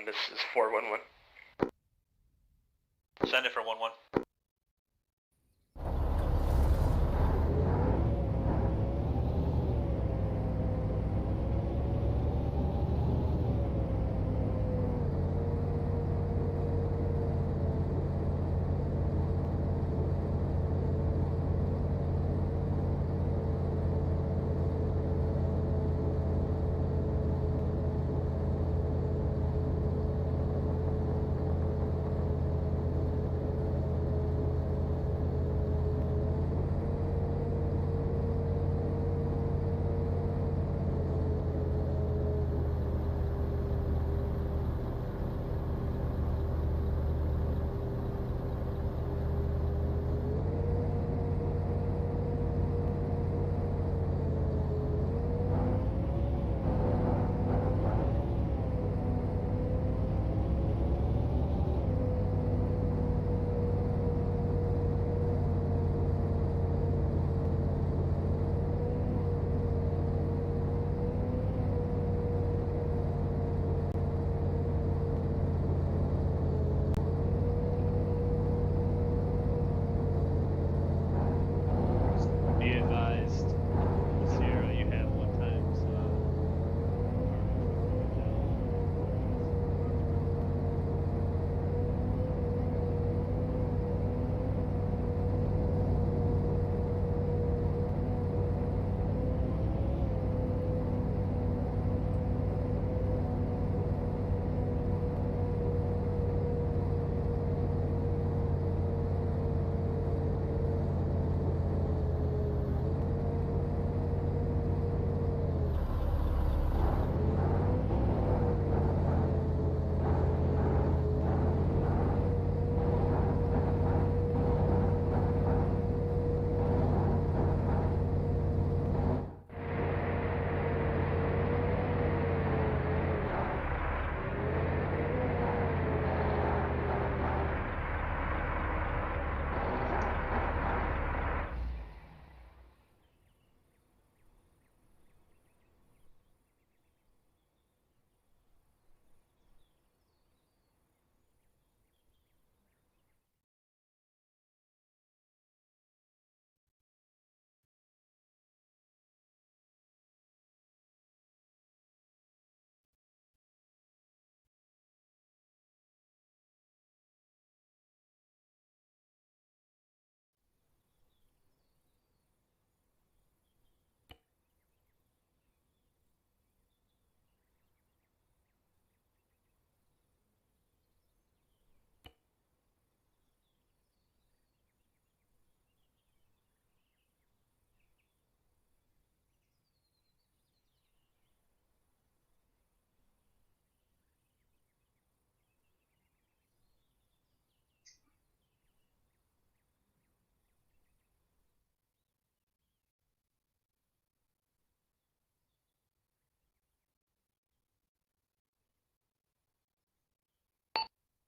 This is 4-1-1. Send it for 1-1.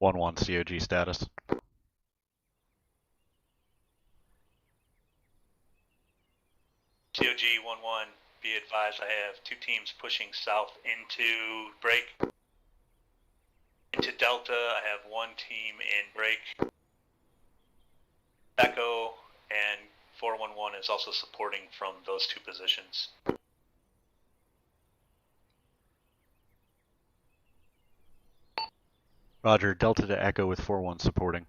1-1 COG status. COG 1-1, be advised I have 2 teams pushing south into break. Into Delta, I have 1 team in break. Echo and 411 is also supporting from those 2 positions. Roger, Delta to Echo with 4-1 supporting.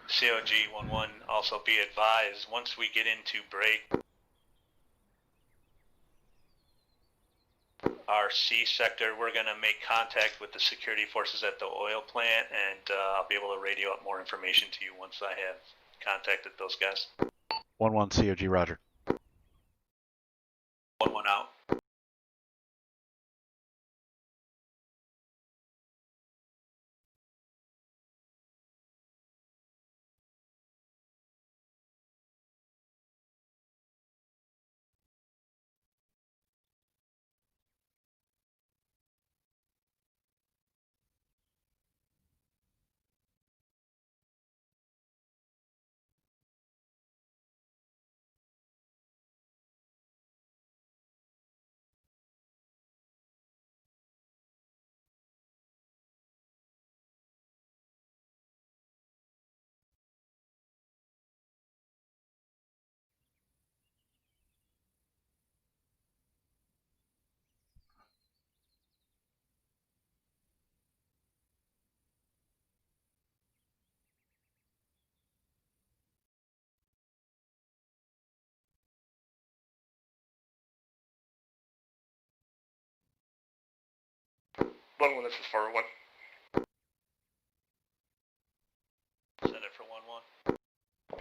COG 1-1, also be advised, once we get into break, our C sector, we're going to make contact with the security forces at the oil plant, and I'll be able to radio up more information to you once I have contacted those guys. 1-1 COG, roger. 1-1 out. This is 4-1. Send it for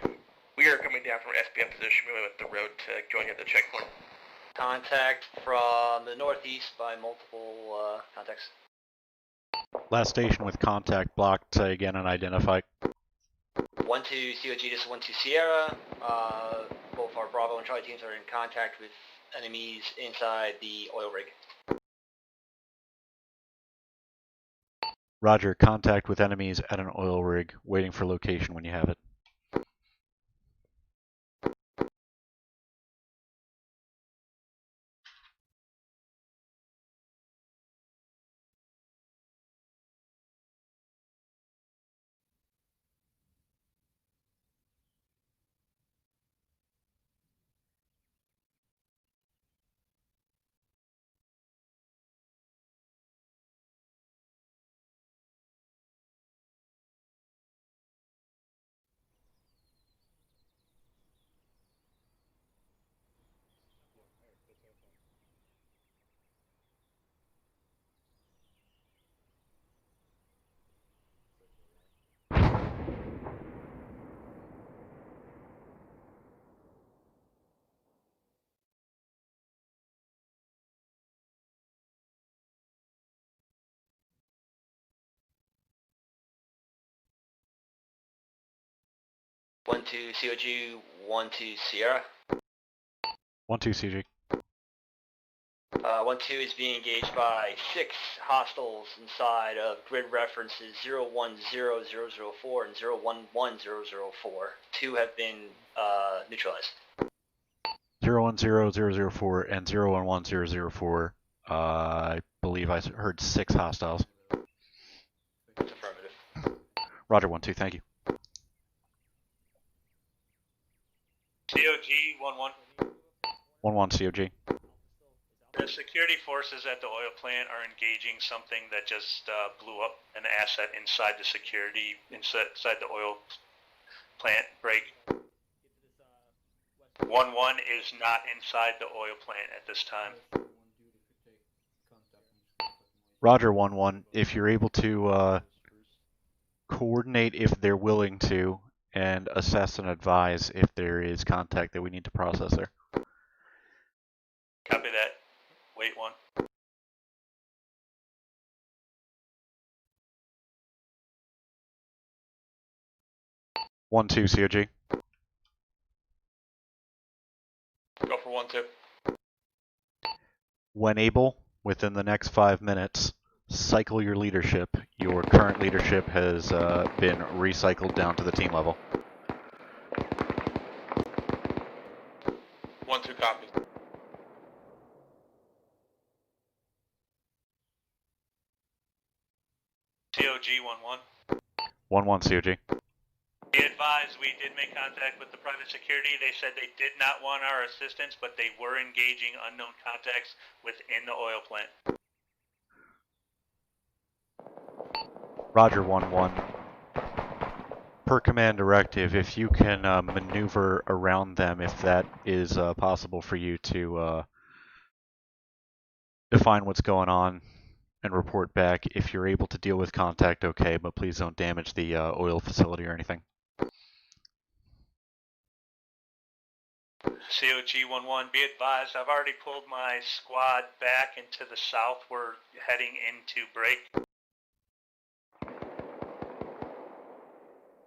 1-1. We are coming down from an SPF position, moving with the road to join you at the checkpoint. Contact from the northeast by multiple contacts. Last station with contact blocked, say again and identify. 1-2 COG, this is 1-2 Sierra. Both our Bravo and Charlie teams are in contact with enemies inside the oil rig. Roger, contact with enemies at an oil rig, waiting for location when you have it. One two COG, 1-2 Sierra. 1-2 CG. 1-2 is being engaged by 6 hostiles inside of grid references 010004 and 011004. 2 have been neutralized. 010004 and 011004. I believe I heard 6 hostiles. That's affirmative. Roger, 1-2, thank you. COG 1-1. 1-1 COG. The security forces at the oil plant are engaging something that just blew up an asset inside the inside the oil plant break. 1-1 is not inside the oil plant at this time. Roger, 1-1. If you're able to coordinate if they're willing to, and assess and advise if there is contact that we need to process there. Copy that. Wait 1. One, 2 COG. Go for 1-2. When able, within the next 5 minutes, cycle your leadership. Your current leadership has been recycled down to the team level. 1-2 copy. COG 1-1. 1-1 COG. Be advised, we did make contact with the private security. They said they did not want our assistance, but they were engaging unknown contacts within the oil plant. Roger 1-1. Per command directive, if you can maneuver around them, if that is possible for you to define what's going on and report back. If you're able to deal with contact, okay, but please don't damage the oil facility or anything. COG 1-1, be advised, I've already pulled my squad back into the south. We're heading into break.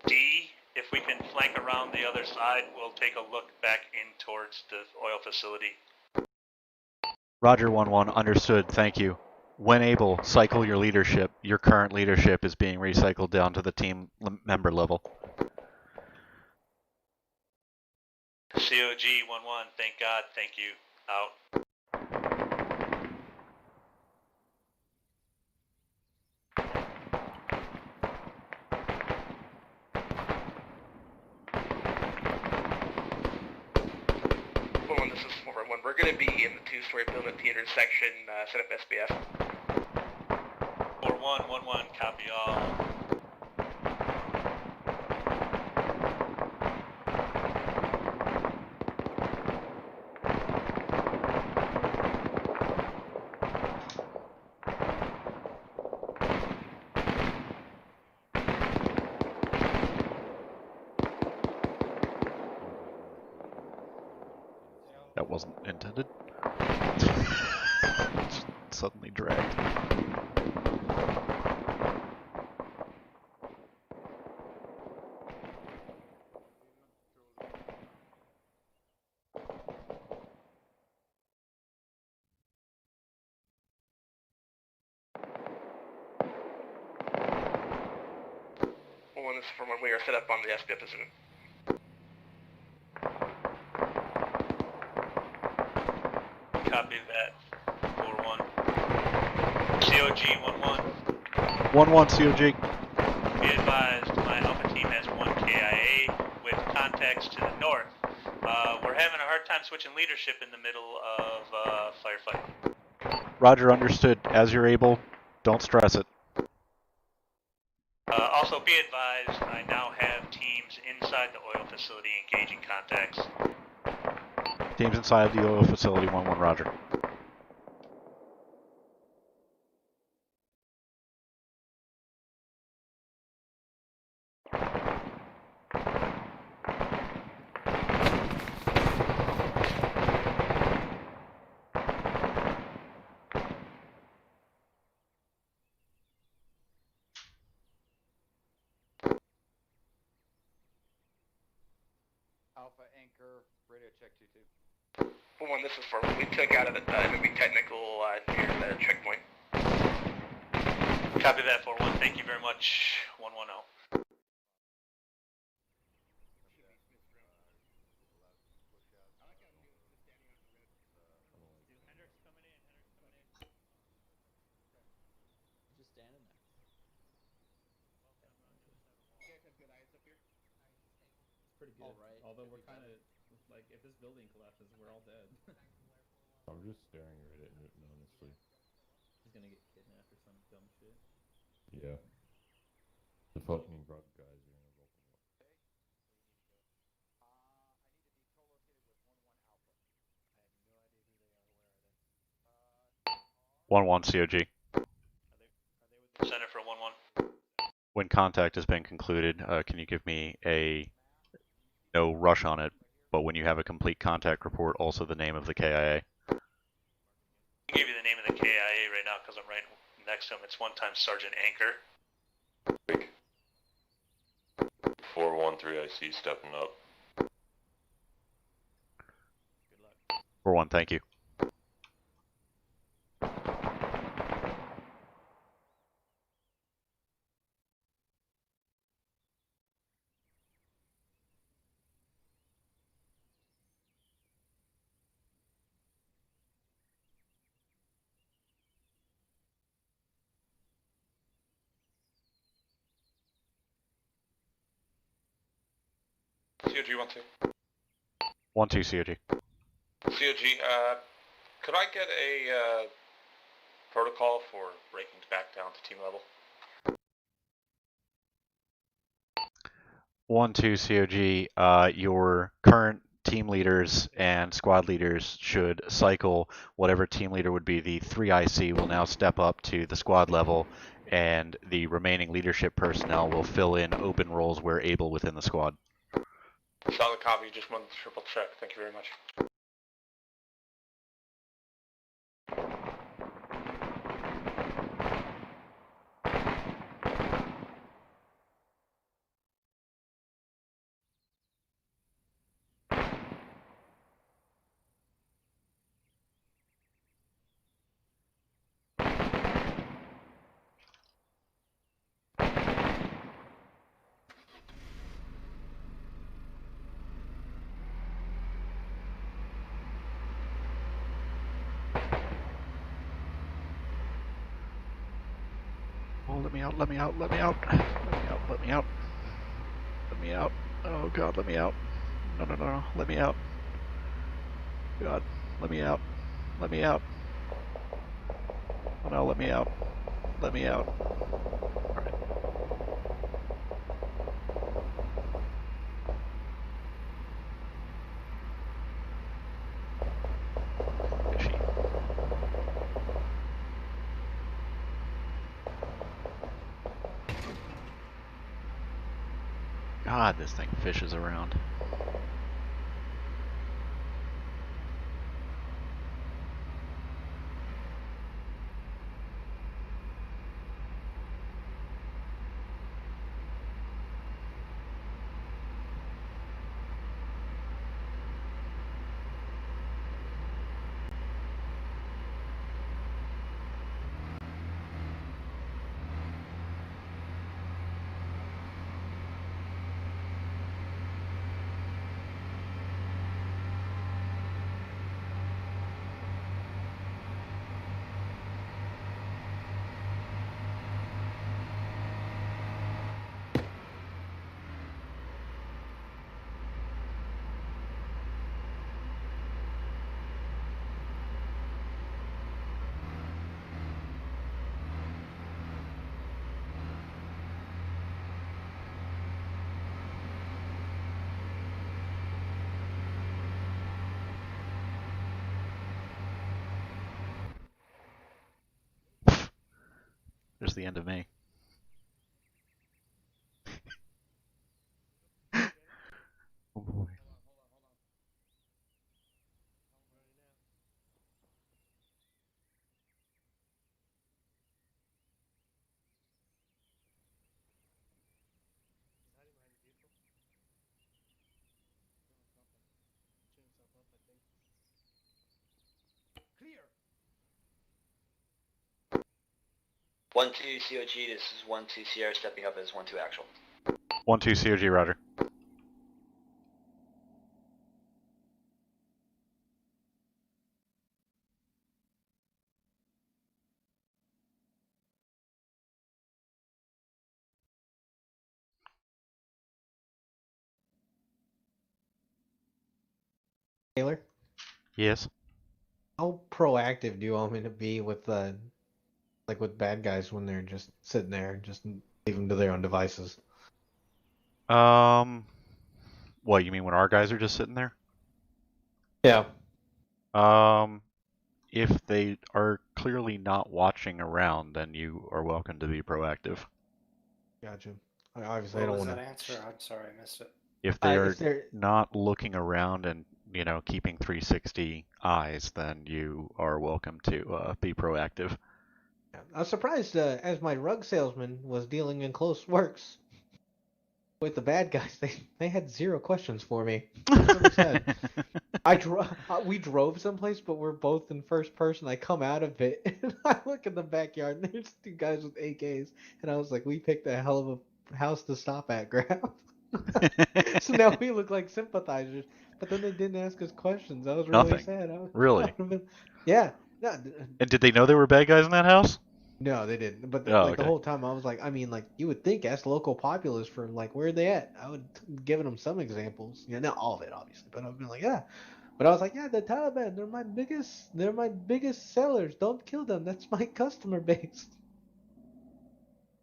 D, if we can flank around the other side, we'll take a look back in towards the oil facility. Roger 1-1, understood, thank you. When able, cycle your leadership. Your current leadership is being recycled down to the team member level. COG 1-1, thank God, thank you, out. Well, this is 4-1. We're going to be in the two-story building at the intersection, set up SBF. 4-1, 1-1, copy all. That wasn't intended. Just suddenly dragged. Well, this is from when we are set up on the SBF position. Copy that, 4-1. COG 1-1. 1-1 COG. Be advised, my Alpha team has 1 KIA with contacts to the north. We're having a hard time switching leadership in the middle of firefight. Roger, understood. As you're able, don't stress it. Also be advised, I now have teams inside the oil facility engaging contacts. Teams inside the oil facility, 1-1 Roger. Alpha Anchor, radio check 2-2. Well, this is for when we took out of the maybe technical near the checkpoint. Copy that, 4-1. Thank you very much, 110. Just standing there. It's pretty good, right? Although we're kind of like, if this building collapses, we're all dead. I'm just staring right at Newton, honestly. He's gonna get kidnapped or some dumb shit. Yeah. The fucking drug guys are gonna open up. 1-1 COG. Center for 1-1. When contact has been concluded, can you give me no rush on it, but when you have a complete contact report, also the name of the KIA? I'll give you the name of the KIA right now because I'm right next to him. It's 1-time Sergeant Anchor. 413 IC stepping up. 4-1, thank you. COG 1-2. 1-2 COG. COG, could I get a protocol for breaking back down to team level? 1-2 COG, your current team leaders and squad leaders should cycle. Whatever team leader would be, the 3IC will now step up to the squad level, and the remaining leadership personnel will fill in open roles where able within the squad. Solid copy, just wanted to triple check. Thank you very much. Oh, let me out, let me out, let me out. Let me out, let me out. Let me out. Oh god, let me out. No, no, no, no. Let me out. God, let me out. Let me out. Oh no, let me out. Let me out. Alright. God, this thing fishes around. There's the end of me. Oh boy. Clear. 1-2 COG, this is 1-2 Sierra stepping up as 1-2 actual. 1-2 COG, roger. Taylor, Yes. how proactive do you want me to be with like with bad guys when they're just sitting there, just leave them to their own devices? What, you mean when our guys are just sitting there? Yeah. If they are clearly not watching around, then you are welcome to be proactive. Gotcha. Obviously, What I don't was want that to. answer? I'm sorry, I missed it. If they are if they're not looking around and, keeping 360 eyes, then you are welcome to be proactive. I was surprised as my rug salesman was dealing in close works with the bad guys. They had zero questions for me. That's really sad. We drove someplace, but we're both in first person. I come out of it and I look in the backyard and there's two guys with AKs, and I was like, we picked a hell of a house to stop at, Graham. So now we look like sympathizers. But then they didn't ask us questions. I was really Nothing. sad. Really? Yeah. No, And did they know there were bad guys in that house? No, they didn't. But Oh, like the okay. whole time, I was like, I mean, like you would think ask local populace for like where are they at? I would given them some examples. You know, not all of it, obviously, but I've been like, yeah. But I was like, yeah, the Taliban, they're my biggest sellers. Don't kill them. That's my customer base.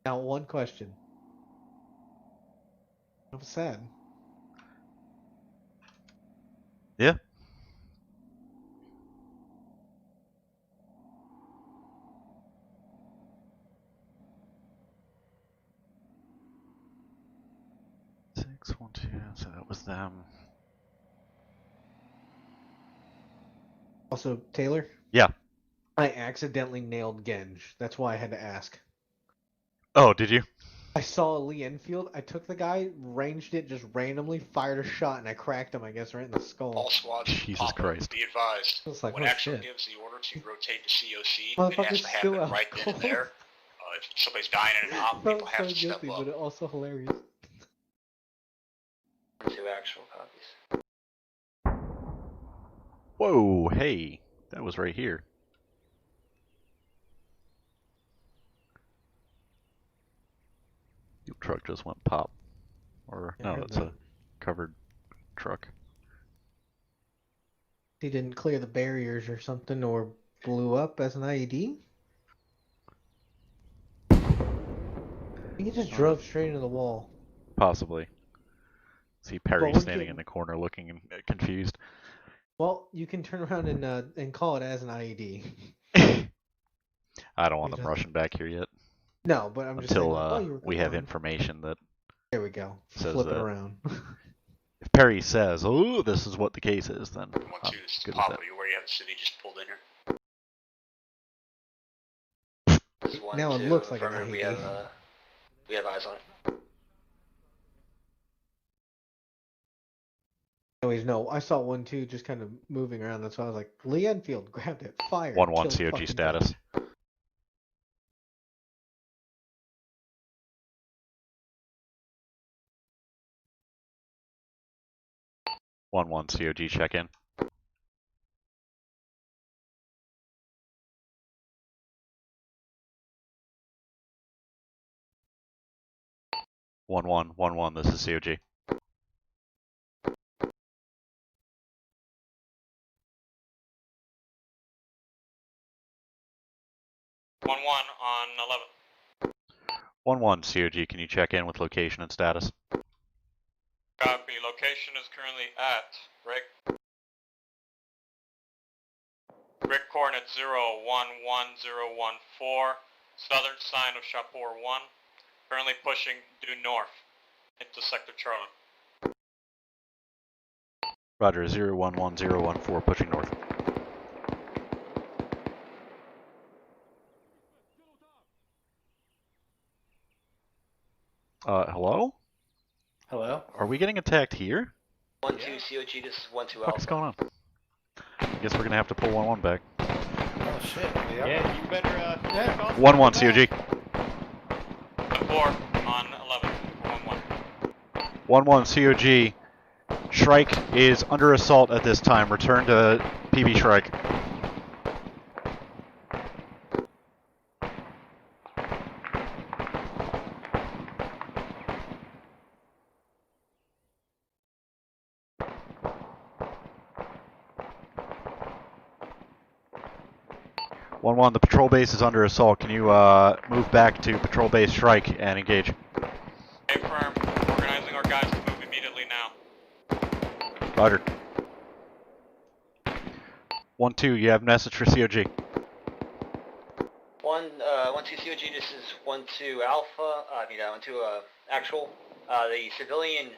Now, one question. I'm sad. Yeah. Six, 1, 2. So that was them. Also, Taylor. Yeah. I accidentally nailed Genj. That's why I had to ask. Oh, did you? I saw Lee Enfield. I took the guy, ranged it just randomly, fired a shot, and I cracked him, I guess, right in the skull. All squads Jesus pop Christ. up. Be advised, It's like, when oh, Actual shit. gives the order to rotate to COC, it Motherfucker's has to still happen out right then and cold. there. If somebody's dying in an op, Felt people have so to step guilty, up. but also hilarious. 2 actual copies. Whoa, hey. That was right here. Your truck just went pop. Or, Yeah, I no, heard that's that. a covered truck. He didn't clear the barriers or something, or blew up as an IED? He just drove straight into the wall. Possibly. See Perry wouldn't standing you- in the corner looking confused. Well, you can turn around and call it as an IED. I don't want them rushing back here yet. No, but I'm just saying, Until like, well, you were we have gone. information that There we go. says Flip it that. around. If Perry says, "Oh, this is what the case is," then I'm 1-2, this is good with Papa. that. You where you have the city just pulled in here. This is 1, Now it 2, looks like an affirmative, IED. we have eyes on it. Anyways, no, I saw 1-2 just kind of moving around. That's why I was like, Lee Enfield grabbed it, fired, 1-1 killed COG fucking status. guy. 1-1 COG check-in. One. This is COG. One on 11. 1-1 COG. Can you check in with location and status? Copy. Location is currently at Rick coordinate 011014, southern sign of Shapur 1. Currently pushing due north into Sector Charlie. Roger. 011014 pushing north. Hello? Hello? Are we getting attacked here? 1-2 COG, this is 1-2 What Alpha. is going on? I guess we're gonna have to pull 1-1 back. Oh shit. Yeah, you better, 1-1 COG. 4 on 11. 1-1 COG. Shrike is under assault at this time. Return to PB Shrike. The patrol base is under assault. Can you move back to patrol base Shrike and engage? Affirm. Organizing our guys to move immediately now. Roger. 1-2, you have message for COG. 1-2 COG, this is 1-2 Alpha, 1-2 actual. The civilian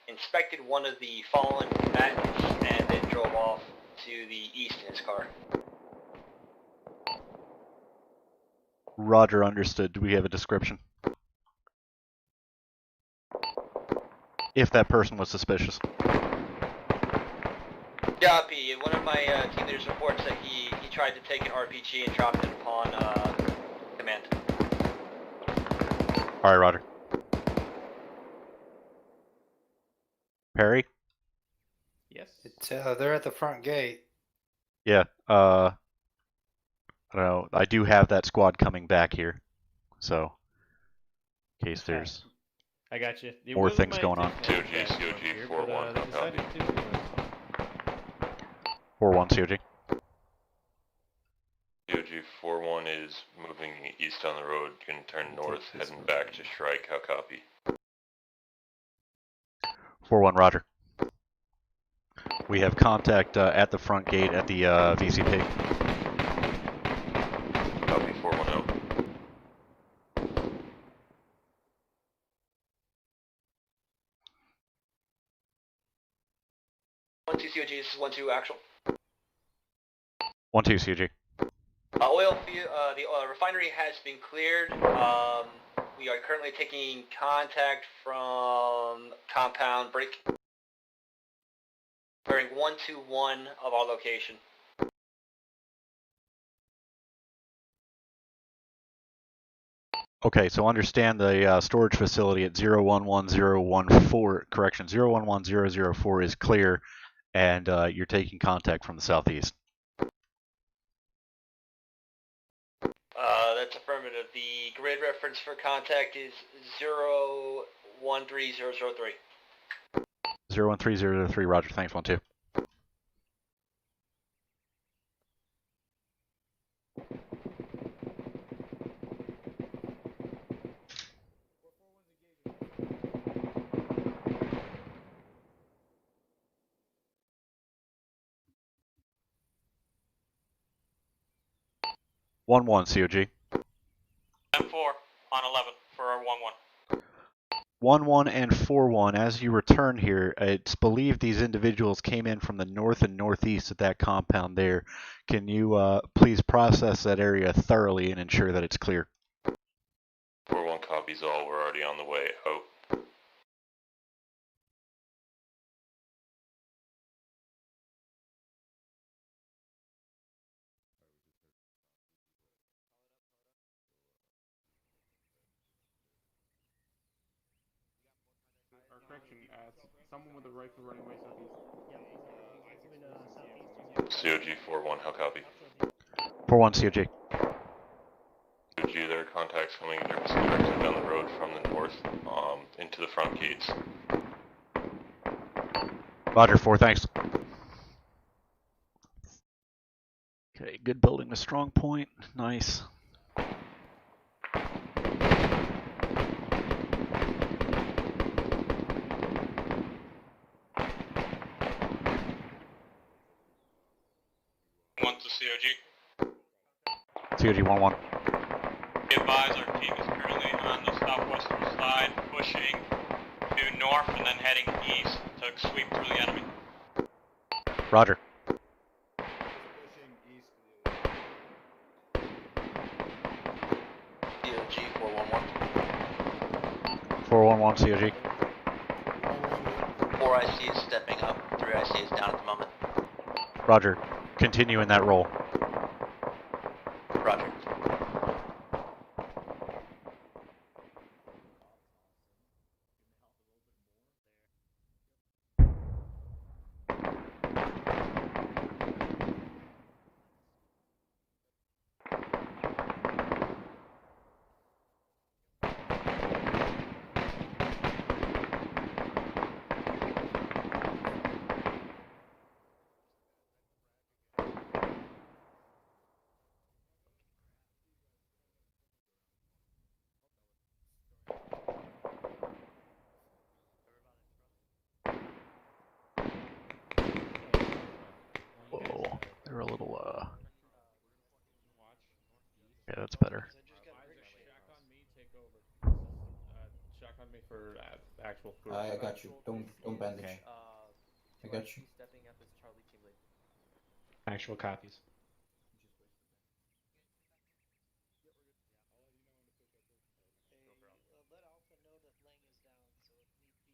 inspected one of the fallen combatants and then drove off to the east in his car. Roger, understood. Do we have a description? If that person was suspicious. Copy. One of my team leaders reports that he tried to take an RPG and dropped it upon command. Alright, Roger. Perry? Yes. It's they're at the front gate. Yeah, I don't know. I do have that squad coming back here, so in case there's I got you. It more was things my going on. intention to 2G, have you up COG, here, 4-1, but they decided to do it. 4-1 COG. COG 4-1 is moving east on the road, gonna turn north, heading back to Shrike. How copy? 4-1 Roger. We have contact at the front gate at the VCP. Copy 410. 1-2 COG, this is 1-2 actual. 1-2 COG. The refinery has been cleared. We are currently taking contact from compound break. Bearing 121 of our location. Okay, so understand the storage facility at 011014, correction, 011004 is clear, and you're taking contact from the southeast. That's affirmative. The grid reference for contact is 013003. 013003, Roger, thanks, 1-2. One COG. 10-4 on 11 for our 1-1. 1-1 and 4-1. As you return here, it's believed these individuals came in from the north and northeast of that compound there. Can you please process that area thoroughly and ensure that it's clear? 4-1 copies all. We're already on the way out. Correction, someone with a rifle running away southeast. COG 4-1, how copy? 4-1 COG. COG, there are contacts coming directly down the road from the north, into the front gates. Roger, 4, thanks. Okay, good building a strong point. Nice. COG 1-1. Be advised, our team is currently on the southwestern side, pushing due north and then heading east to sweep through the enemy. Roger. COG 411. 411 COG. 4 IC is stepping up, 3 IC is down at the moment. Roger. Continue in that role. Roger. Whoa, they're a little, yeah, that's better. Check on me for actual. I got you. Don't bandage. Okay. I got you. Stepping up as Charlie team lead. Actual copies. Let Alpha know that Lang is down, so if need be.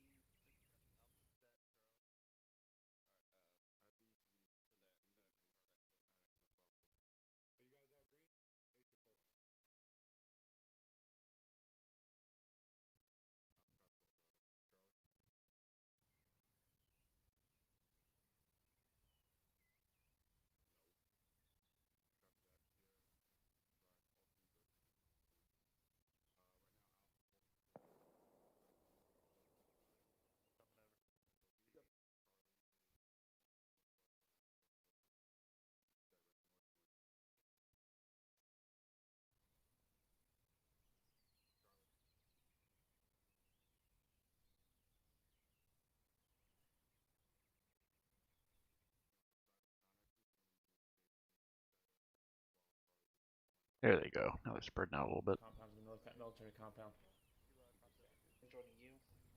There they go. Now they're spreading out a little bit. Compound's the military compound.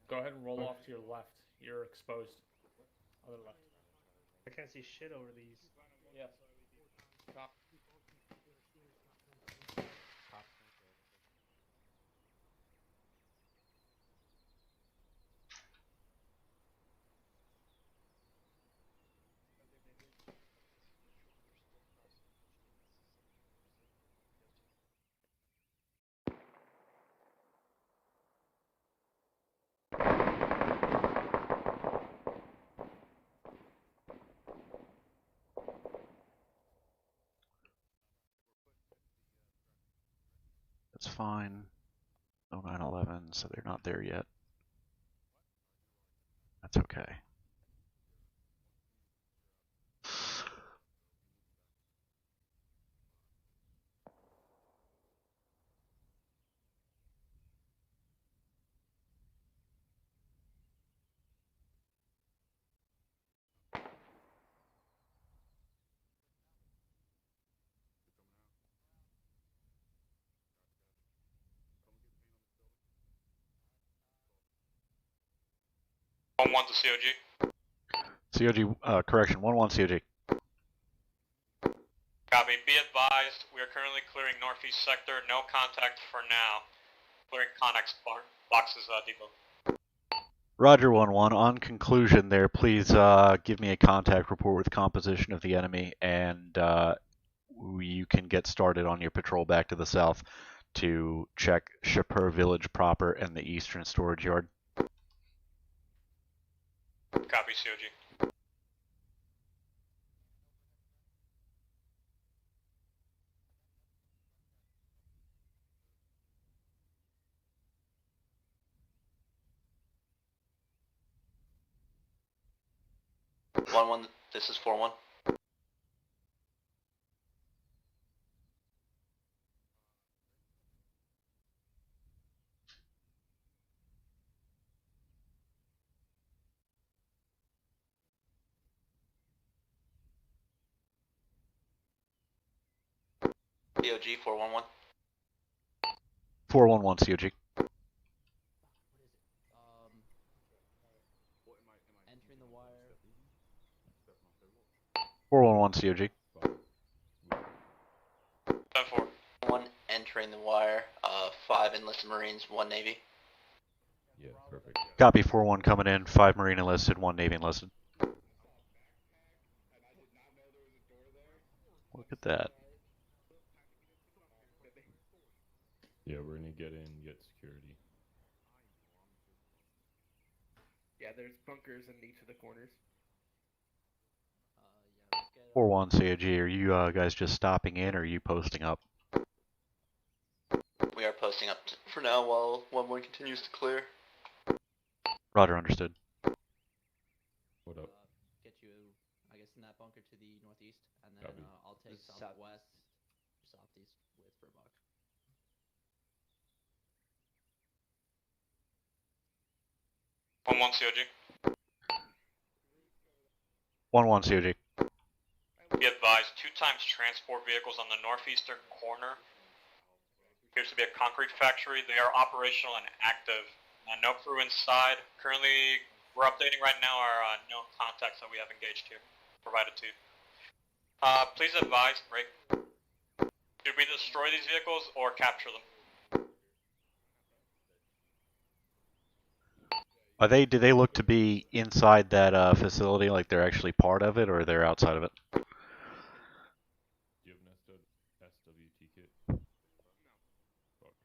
Go ahead and roll off to your left. You're exposed. Other left. I can't see shit over these. Yes. Cop. That's fine. No 9/11, so they're not there yet. That's okay. On 1 to COG. COG, correction, 1-1 COG. Copy. Be advised, we are currently clearing northeast sector. No contact for now. Clearing Connex boxes, depot. Roger, 1-1. On conclusion there, please give me a contact report with composition of the enemy, and you can get started on your patrol back to the south to check Shapur Village proper and the eastern storage yard. Copy, COG. One. This is 4-1. COG 411. 411 COG. Entering the wire. 411 COG. 10-4. 1 entering the wire. 5 enlisted Marines, 1 Navy. Yeah, perfect. Copy, 4-1 coming in. 5 Marine enlisted, 1 Navy enlisted. Look at that. Yeah, we're gonna get in, get security. Yeah, there's bunkers in each of the corners. 4-1 COG, are you guys just stopping in or are you posting up? We are posting up for now while 1-1 continues to clear. Roger, understood. What up? Get you, I guess, in that bunker to the northeast, and then Copy. I'll take southwest, southeast with Burbach. On 1 COG. 1-1 COG. Be advised, 2 times transport vehicles on the northeastern corner. Appears to be a concrete factory. They are operational and active. No crew inside. Currently, we're updating right now our known contacts that we have engaged here, provided to you. Please advise, break. Should we destroy these vehicles or capture them? Are they? Do they look to be inside that facility, like they're actually part of it, or they're outside of it? Do you have an SWT kit? Fuck.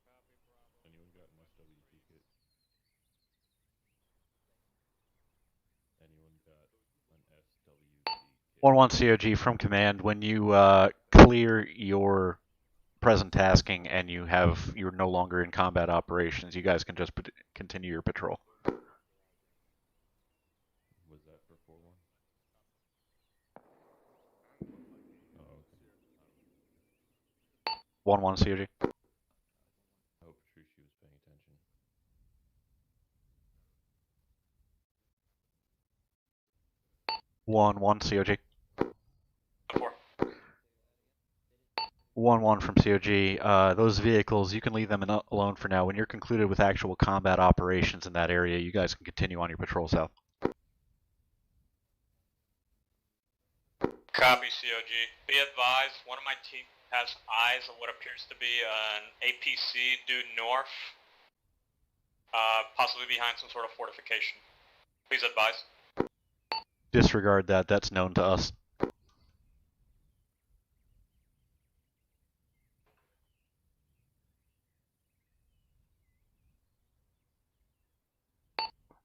Anyone got an SWT kit? Anyone got an SWT kit? 1-1 COG from command. When you clear your present tasking and you're no longer in combat operations, you guys can just continue your patrol. Was that for 4-1? Oh, okay. 1-1 COG. I hope Patricia was paying attention. 1-1 COG. 4. 1-1 from COG. Those vehicles, you can leave them alone for now. When you're concluded with actual combat operations in that area, you guys can continue on your patrol south. Copy, COG. Be advised, one of my team has eyes on what appears to be an APC due north, possibly behind some sort of fortification. Please advise. Disregard that. That's known to us.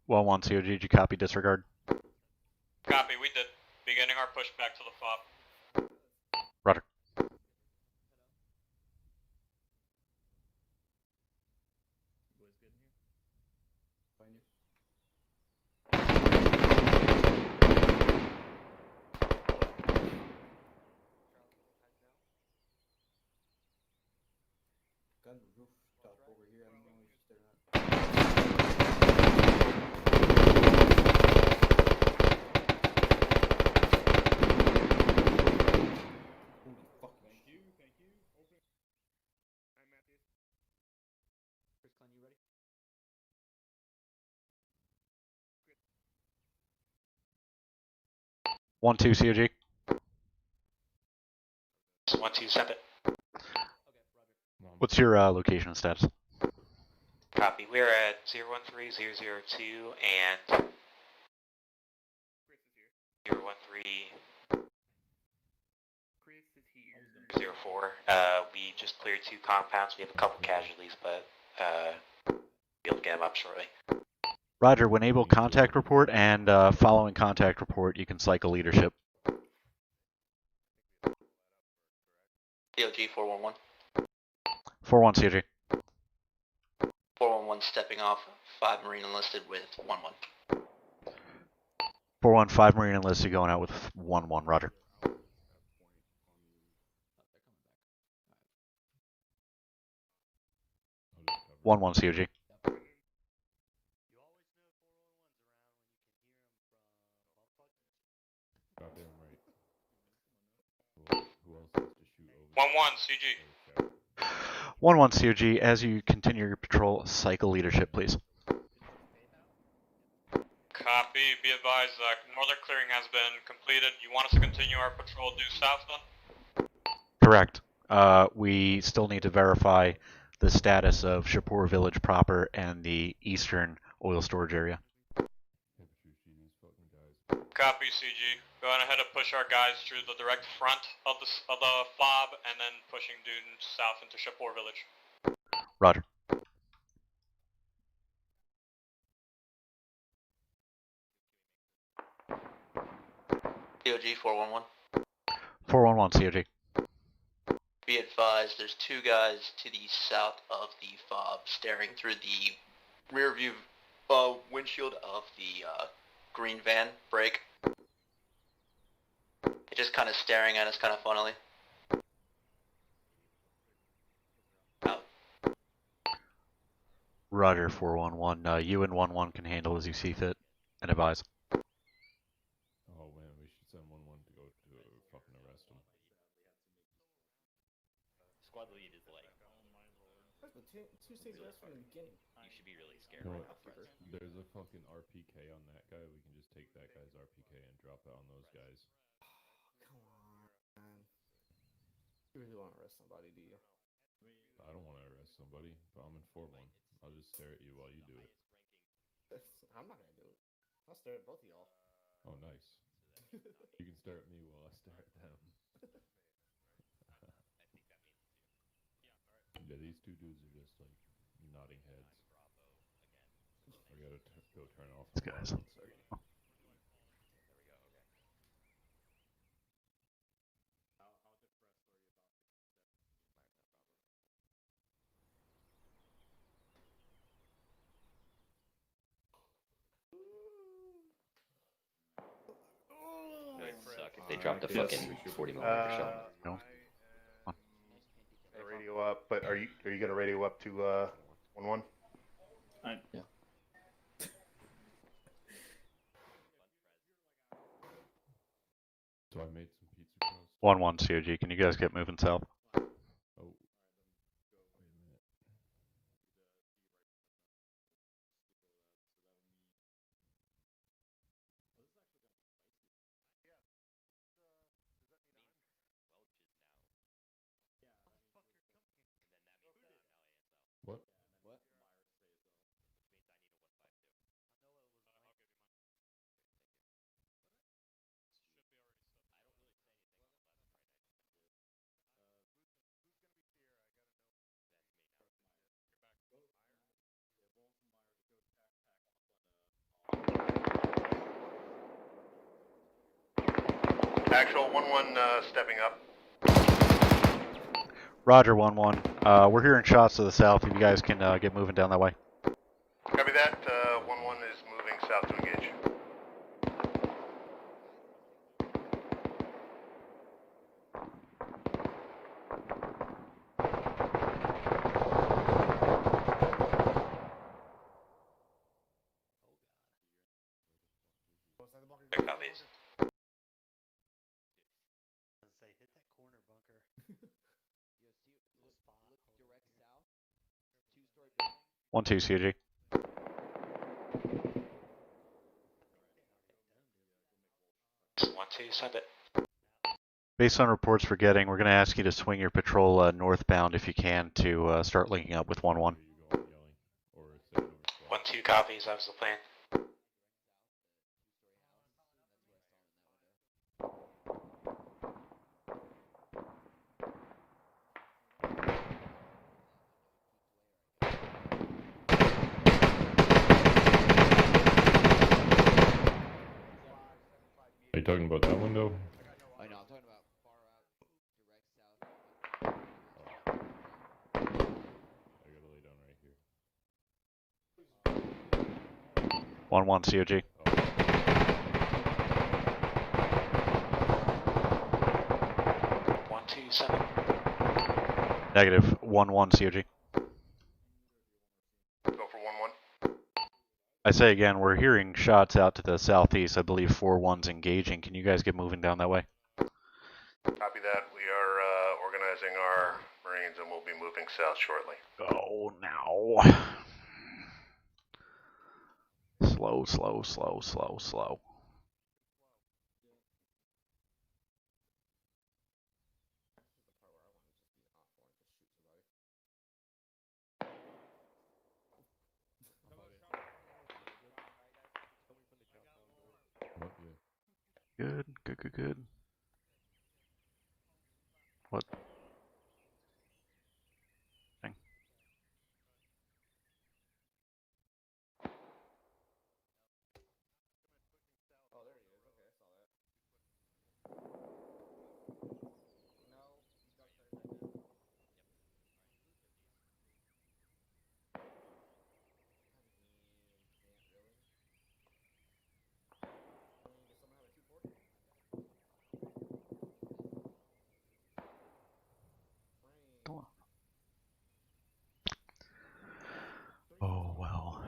Well, 1 COG, did you copy disregard? Copy, we did. Beginning our push back to the fob. Roger. Gun rooftop over here. I don't know if they're not. Holy fuck. Thank you. Open. I'm at this. Chris Klein, you ready? One, 2 COG. 1-2, send it. What's your location and status? Copy, we're at 013002 and 013. Chris is here. 04. We just cleared 2 compounds. We have a couple casualties, but be able to get them up shortly. Roger, when able, contact report, and following contact report, you can cycle leadership. DOG 411. 4-1 COG. 411 stepping off. 5 Marine enlisted with 1-1. 4-1, 5 Marine enlisted going out with 1-1. Roger. 1-1 COG. Goddamn right. Who else has to shoot over? 1-1, CG. 1-1 COG. As you continue your patrol, cycle leadership, please. Copy. Be advised, northern clearing has been completed. You want us to continue our patrol due south then? Correct. We still need to verify the status of Shapur Village proper and the eastern oil storage area. Copy, CG. Go on ahead and push our guys through the direct front of the fob and then pushing due south into Shapur Village. Roger. DOG 411. 4-1-1 COG. Be advised, there's 2 guys to the south of the fob staring through the rear view windshield of the green van brake. They're just kind of staring at us kind of funnily. Out. Roger, 4-1-1. You and 1-1 can handle as you see fit and advise. Oh man, we should send 1-1 to go to fucking arrest him. Squad lead is like. That's what two states arrest from the beginning. You should be really scared No, right now, Fred. there's a fucking RPK on that guy. We can just take that guy's RPK and drop it on those guys. Come on, man. You really want to arrest somebody, do you? I don't want to arrest somebody, but I'm in 4-1. I'll just stare at you while you do it. I'm not gonna do it. I'll stare at both of y'all. Oh, nice. You can stare at me while I stare at them. Yeah, these 2 dudes are just like nodding heads. I gotta go turn off. These guys. It would suck if they dropped a fucking 40mm shot. No. Radio up, but are you gonna radio up to 1-1? Yeah. So I made some pizza crust. 1-1 COG. Can you guys get moving south? Actual 1-1 stepping up. Roger, 1-1. We're hearing shots to the south. If you guys can get moving down that way. Copy that. 1-1 is moving south to engage. Copies. Hit that corner bunker. 1-2 COG. One, two, send it. Based on reports we're getting, we're going to ask you to swing your patrol northbound if you can to start linking up with 1-1. 1, 2 copies. That was the plan. Are you talking about that window? I know, I'm talking about far out, direct south. I gotta lay down right here. 1-1 COG. One, two, send it. Negative. 1-1 COG. Go for 1-1. I say again, we're hearing shots out to the southeast. I believe 4-1's engaging. Can you guys get moving down that way? Copy that. We are organizing our Marines and we'll be moving south shortly. Oh, now. Slow, slow, slow, slow, slow. Good, good, good, good. What? Thing. Oh, there he is. Okay, I saw that. No, he's got to start right now. Does someone have a 240? Oh, well.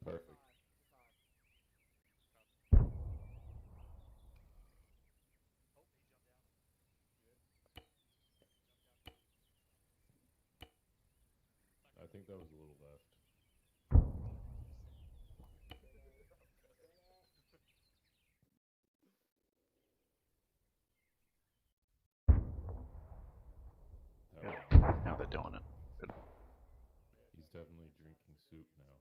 Perfect. I think that was a little left. Now they're doing it. Good. He's definitely drinking soup now.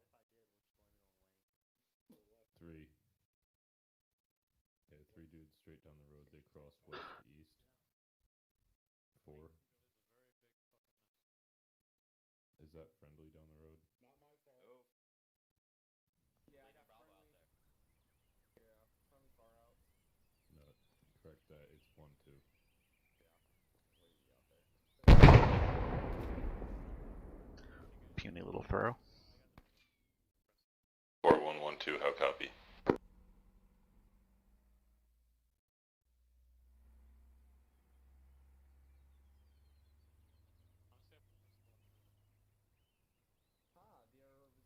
3. Yeah, 3 dudes straight down the road. They cross west to east. 4. Is that friendly down the road? Not my fault. Oh. Yeah, I got Bravo out there. Yeah, friendly far out. No, correct that. It's 1-2. Puny little throw. 4112, how copy?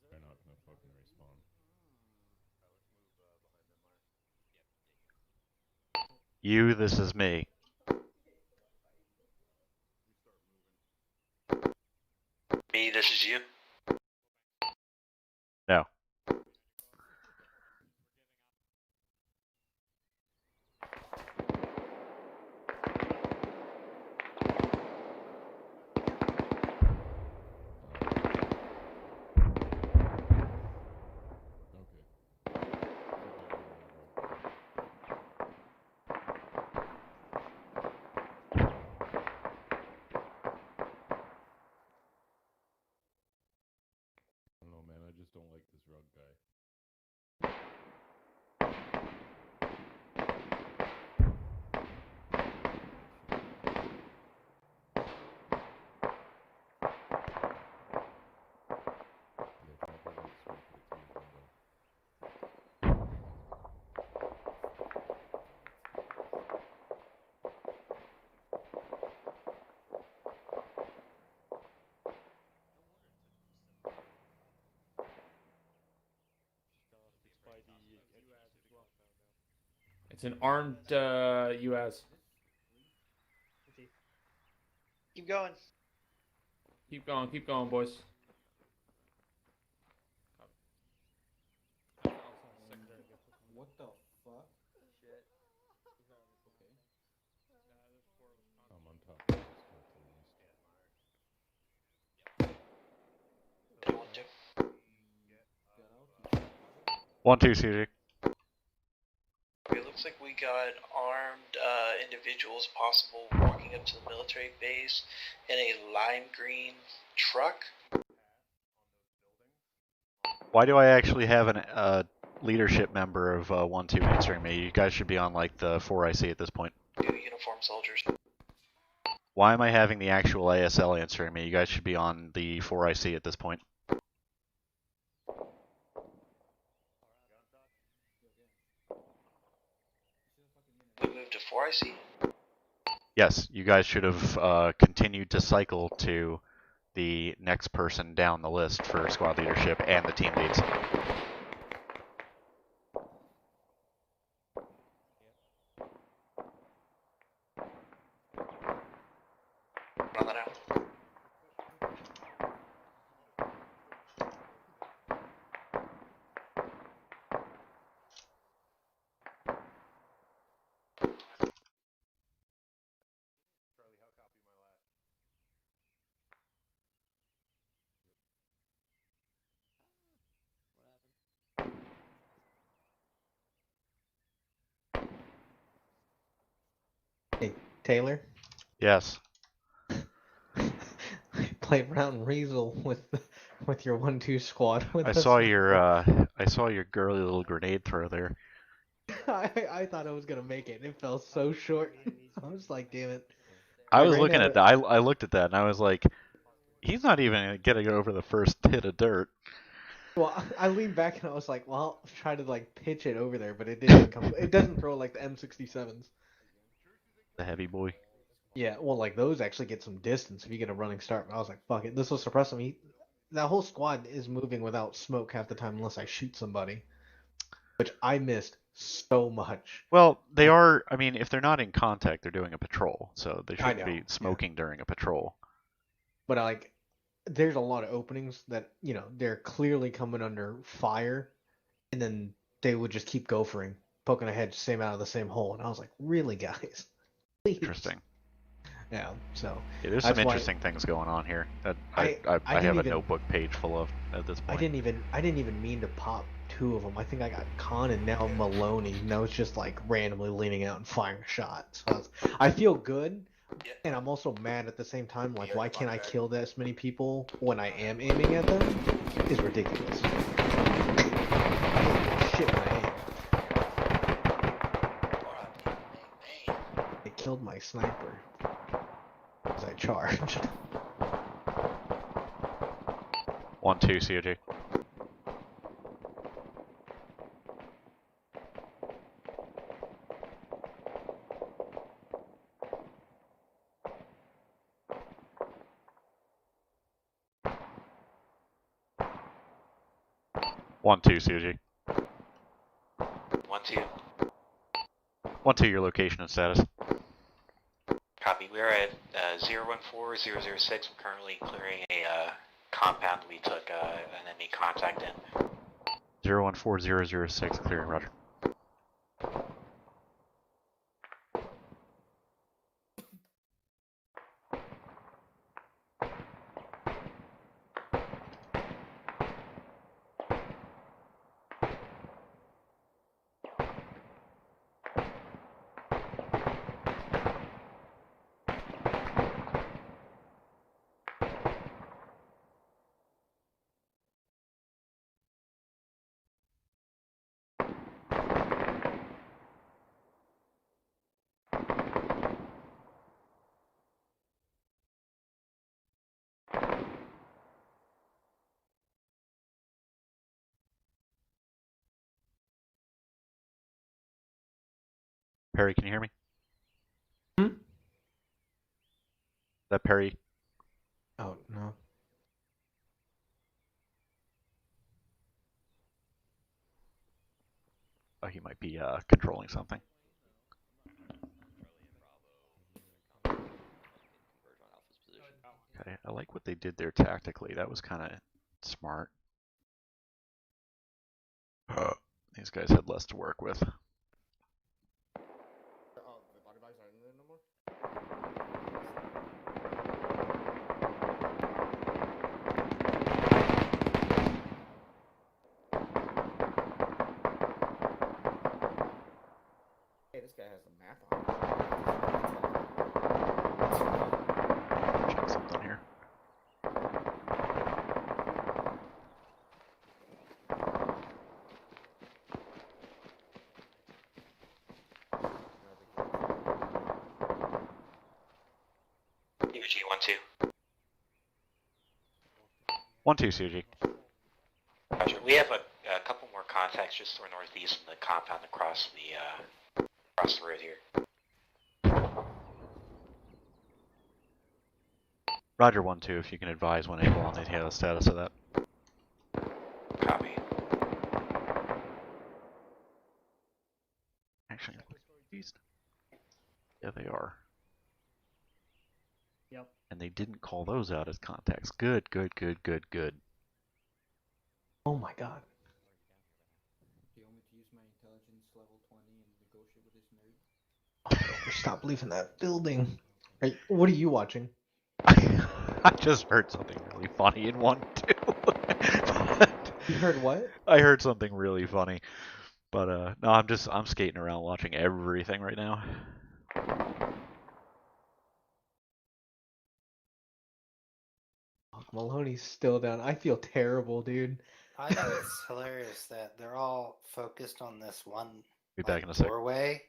They're not gonna fucking respawn. You, this is me. Me, this is you. No. It's an armed US. Keep going. Keep going, boys. What the fuck? Shit. I'm on top of this One, two, CG. It looks like we got armed individuals possible walking up to the military base in a lime green truck. Why do I actually have a leadership member of 1-2 answering me? You guys should be on like the 4IC at this point. Two uniformed soldiers. Why am I having the actual ASL answering me? You guys should be on the 4IC at this point. We moved to 4IC? Yes, you guys should have continued to cycle to the next person down the list for squad leadership and the team leads. Run that out. Hey, Taylor. Yes. Play round Riesel with your 1-2 squad. With I us. saw your girly little grenade throw there. I thought I was gonna make it. It fell so short. I was like, damn it. I was looking at that. I looked at that and I was like, he's not even getting over the first hit of dirt. Well, I leaned back and I was like, well, I'll try to like pitch it over there, but it didn't come. It doesn't throw like the M67s. The heavy boy. Yeah, well, like those actually get some distance if you get a running start. But I was like, fuck it, this will suppress them. That whole squad is moving without smoke half the time unless I shoot somebody, which I missed so much. Well, they are. I mean, if they're not in contact, they're doing a patrol, so they I shouldn't know, be smoking during a patrol. But there's a lot of openings that they're clearly coming under fire, and then they would just keep gophering, poking a head same out of the same hole, and I was like, really, guys? Please. Interesting. Yeah, so yeah, there's some interesting things going on here that I have a notebook page full of at this point. I didn't even mean to pop two of them. I think I got Khan and now Maloney, and I was just like randomly leaning out and firing a shot. So I feel good, and I'm also mad at the same time. Like, why can't I kill this many people when I am aiming at them? Is ridiculous. Shit when I aim. It killed my sniper as I charged. 1-2 COG. One, two, COG. 1-2. 1-2, your location and status. Copy. We're at 014006. We're currently clearing a compound we took an enemy contact in. 014006, clearing, roger. Perry, can you hear me? That Perry? Oh, no. Oh, he might be controlling something. Okay, I like what they did there tactically. That was kind of smart. These guys had less to work with. Oh, the body bags aren't in there no more? Hey, this guy has the map on. Check something here. UG 1-2. 1-2 CG. Roger. We have a couple more contacts just to the northeast in the compound across the road here. Roger 1-2. If you can advise when able on the status of that. Copy. Actually, east. Yeah, they are. Yep. And they didn't call those out as contacts. Good, good, good, good, good. Oh my god. Do you want me to use my intelligence level 20 and negotiate with this nerd? Stop leaving that building. Hey, what are you watching? I just heard something really funny in 1-2. You heard what? I heard something really funny. But no, I'm skating around watching everything right now. Maloney's still down. I feel terrible, dude. I think it's hilarious that they're all focused on this one Be back in a sec. doorway.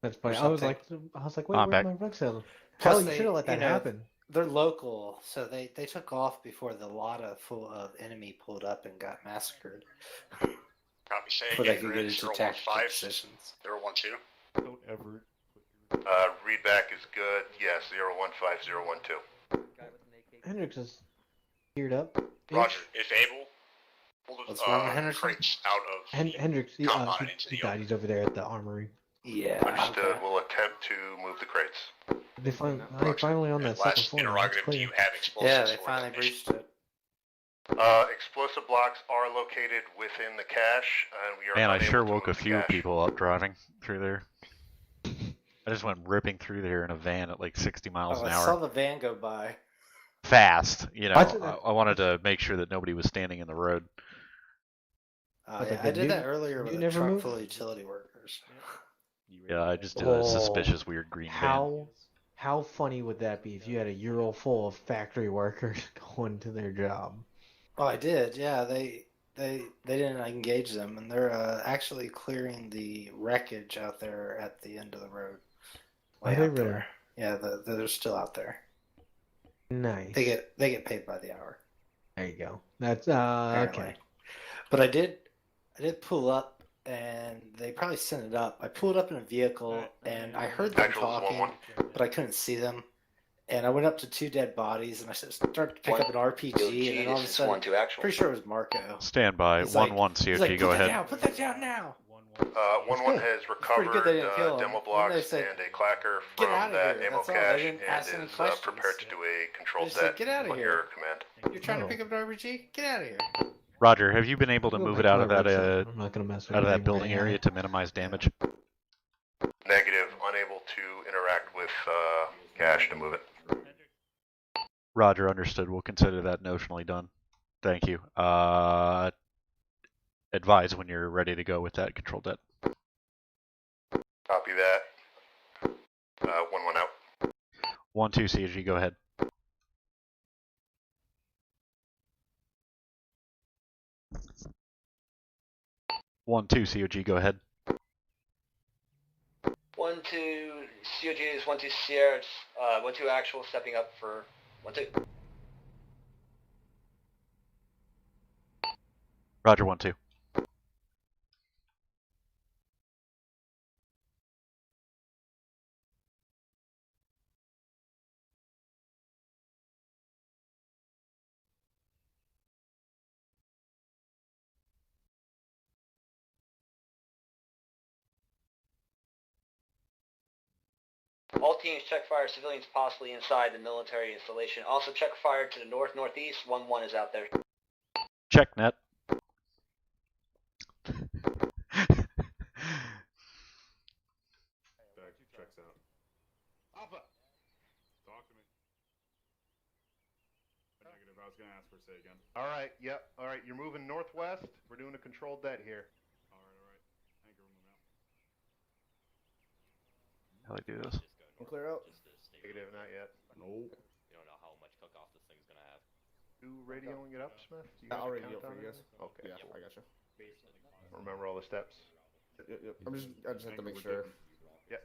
That's funny. Or I was something. like, wait, I'm where's back. my rug sale? Plus Hell, you they- should have let that you know, happen. They're local, so they took off before the Lotta full of enemy pulled up and got massacred. Copy. Say Before they again, could Grid. get into tactical 015, positions. 012. Don't ever. Readback is good. Yes, 015012. Hendrix is geared up. Roger. If able, pull the What's wrong with Henderson? crates out of Hendrix, compound he, into he the died. open. He's over there at the armory. Yeah. Understood. Okay. We'll attempt to move the crates. They finally on that second Last floor. That's interrogative, do clear. you have explosives Yeah, they for finally detonation? breached it. Explosive blocks are located within the cache, and we are Man, I unable sure to woke a move the few cache. people up driving through there. I just went ripping through there in a van at like 60 miles Oh, an I hour. saw the van go by. Fast, you know. That's- I wanted to make sure that nobody was standing in the road. Oh, But yeah, they I did did- that earlier you with a never truck moved? full of utility workers. Yeah, I just did Oh, a suspicious weird green van. How funny would that be if you had a Euro full of factory workers going to their job? Oh, I did. Yeah, they didn't engage them, and they're actually clearing the wreckage out there at the end of the road. Way they out really? there. Yeah, they're still out there. Nice. They get paid by the hour. There you go. That's Apparently. okay. But I did pull up, and they probably sent it up. I pulled up in a vehicle, and I heard them Actual talking, 1-1. but I couldn't see them. and I went up to 2 dead bodies, and I started to pick up an RPG, and then all of a sudden, pretty sure it was Marco. Stand by. He's 1-1 like, COG, go ahead. Put that down now. 1-1 has recovered demo Then blocks they said, and a clacker "Get from outta that here." ammo That's all. cache They didn't ask any and is questions. prepared to do a controlled They said, set "Get outta on here. your command. You're trying to pick up an RPG? Get out of here." Roger, have you been able to Go move back it to out my of that red zone. I'm not gonna mess with out of it that anymore building anyhow. area to minimize damage? Negative, unable to interact with cache to move it. Roger, understood. We'll consider that notionally done. Thank you. Advise when you're ready to go with that control debt. Copy that. 1-1 out. 1-2 CG, go ahead. One, two, COG, go ahead. 1-2 COG is 1-2 Sierra. 1-2 actual stepping up for 1-2. Roger, 1-2. All teams check fire civilians possibly inside the military installation. Also check fire to the north-northeast. 1-1 is out there. Check net. Checks out. Alpha! Talk to me. Negative, I was going to ask for a say again. Alright, yep. Alright, you're moving northwest. We're doing a controlled debt here. Alright. Anchor room out. How do I do this? Clear out. Negative, not yet. Nope. You don't know how much cook-off this thing's gonna have. You radioing it up, Smith? Do you I'll have a radio count for on you it? guys. Okay. Yeah, I got you. Remember all the steps? Yep. I just have to make sure. Yep.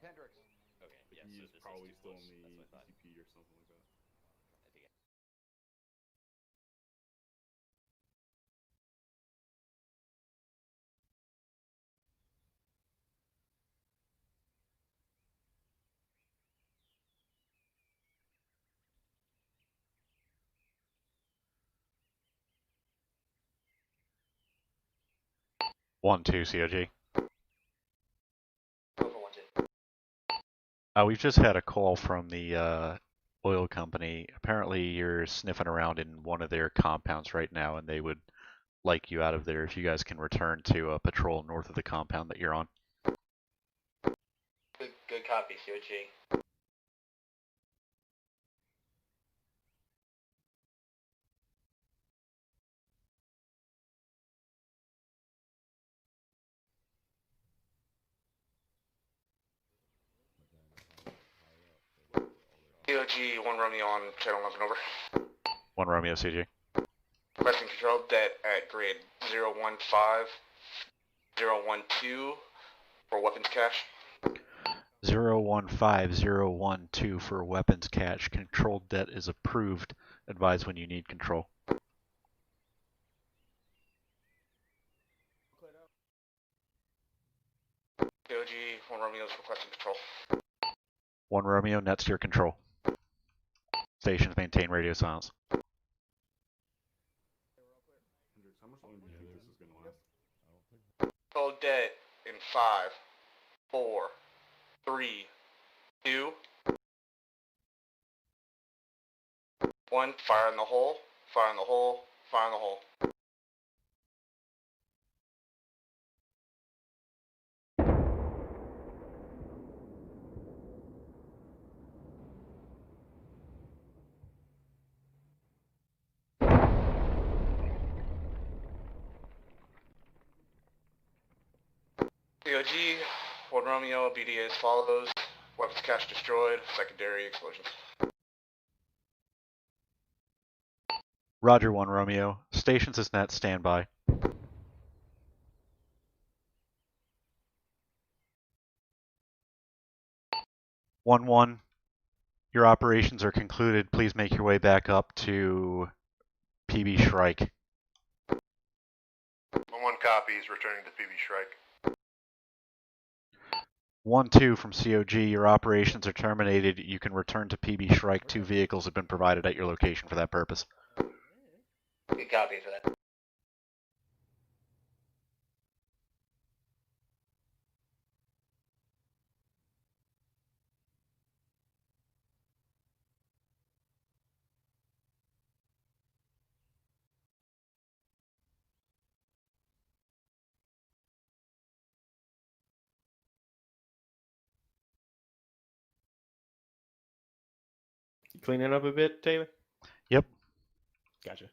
Hendrix. Okay. Yeah. He is So probably this still is in the close. That's what I thought. ECP or something like that. One, two, COG. Over 1-2. We've just had a call from the oil company. Apparently you're sniffing around in one of their compounds right now, and they would like you out of there if you guys can return to a patrol north of the compound that you're on. Good copy, COG. COG 1 Romeo on channel 11 over. 1 Romeo, CG. Requesting control debt at grade 015, 012 for weapons cache. 015012 for weapons cache. Controlled debt is approved. Advise when you need control. COG 1 Romeo is requesting control. 1 Romeo, nets to your control. Stations maintain radio silence. Hendrix, how much longer do you think this is going to last? Control debt in 5, 4, 3, 2, 1. Fire in the hole. Fire in the hole. Fire in the hole. COG 1 Romeo, BDA as follows. Weapons cache destroyed. Secondary explosions. Roger, 1 Romeo. Stations is net, standby. One. Your operations are concluded. Please make your way back up to PB Shrike. 1-1 copies, returning to PB Shrike. 1-2 from COG, your operations are terminated. You can return to PB Shrike. 2 vehicles have been provided at your location for that purpose. Good copy for that. You cleaning up a bit, Taylor? Yep. Gotcha.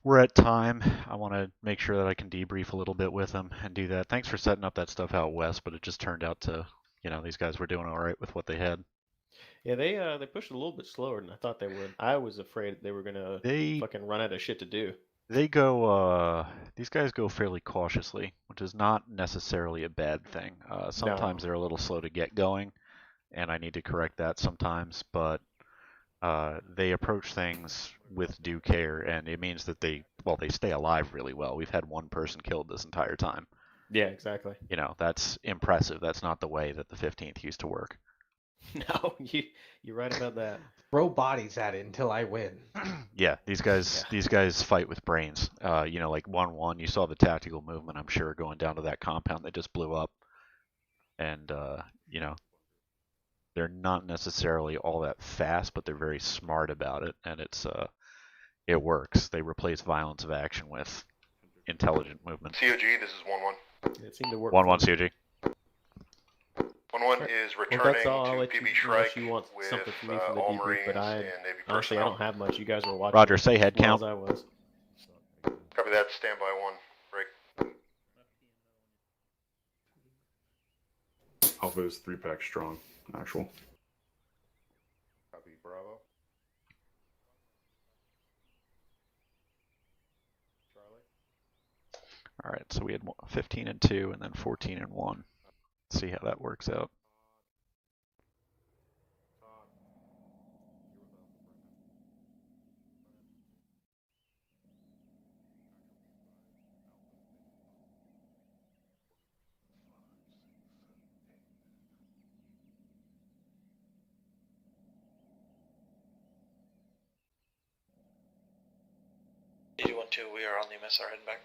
We're at time. I want to make sure that I can debrief a little bit with them and do that. Thanks for setting up that stuff out west, but it just turned out to, these guys were doing all right with what they had. Yeah, they pushed a little bit slower than I thought they would. I was afraid they were gonna fucking run out of shit to do. These guys go fairly cautiously, which is not necessarily a bad thing. Sometimes they're a little slow to get going, and I need to correct that sometimes, but they approach things with due care, and it means that they stay alive really well. We've had 1 person killed this entire time. Yeah, exactly. That's impressive. That's not the way that the 15th used to work. No, you're right about that. Throw bodies at it until I win. Yeah, these guys fight with brains. Like 1-1, you saw the tactical movement, I'm sure, going down to that compound that just blew up. And, they're not necessarily all that fast, but they're very smart about it, and it works. They replace violence of action with intelligent movement. COG, this is 1-1. It seemed to work. 1-1 COG. 1-1 is returning to PB Shrike with something from me from the all debrief, Marines but and Navy honestly, I personnel. don't have much. You guys were watching. Roger, say head as well count. as I was. Copy that, standby 1, break. Alpha is 3-pack strong, actual. Copy Bravo. Charlie. All right, so we had 15 and 2, and then 14 and 1. Let's see how that works out. DG-12, we are on the MSR heading back.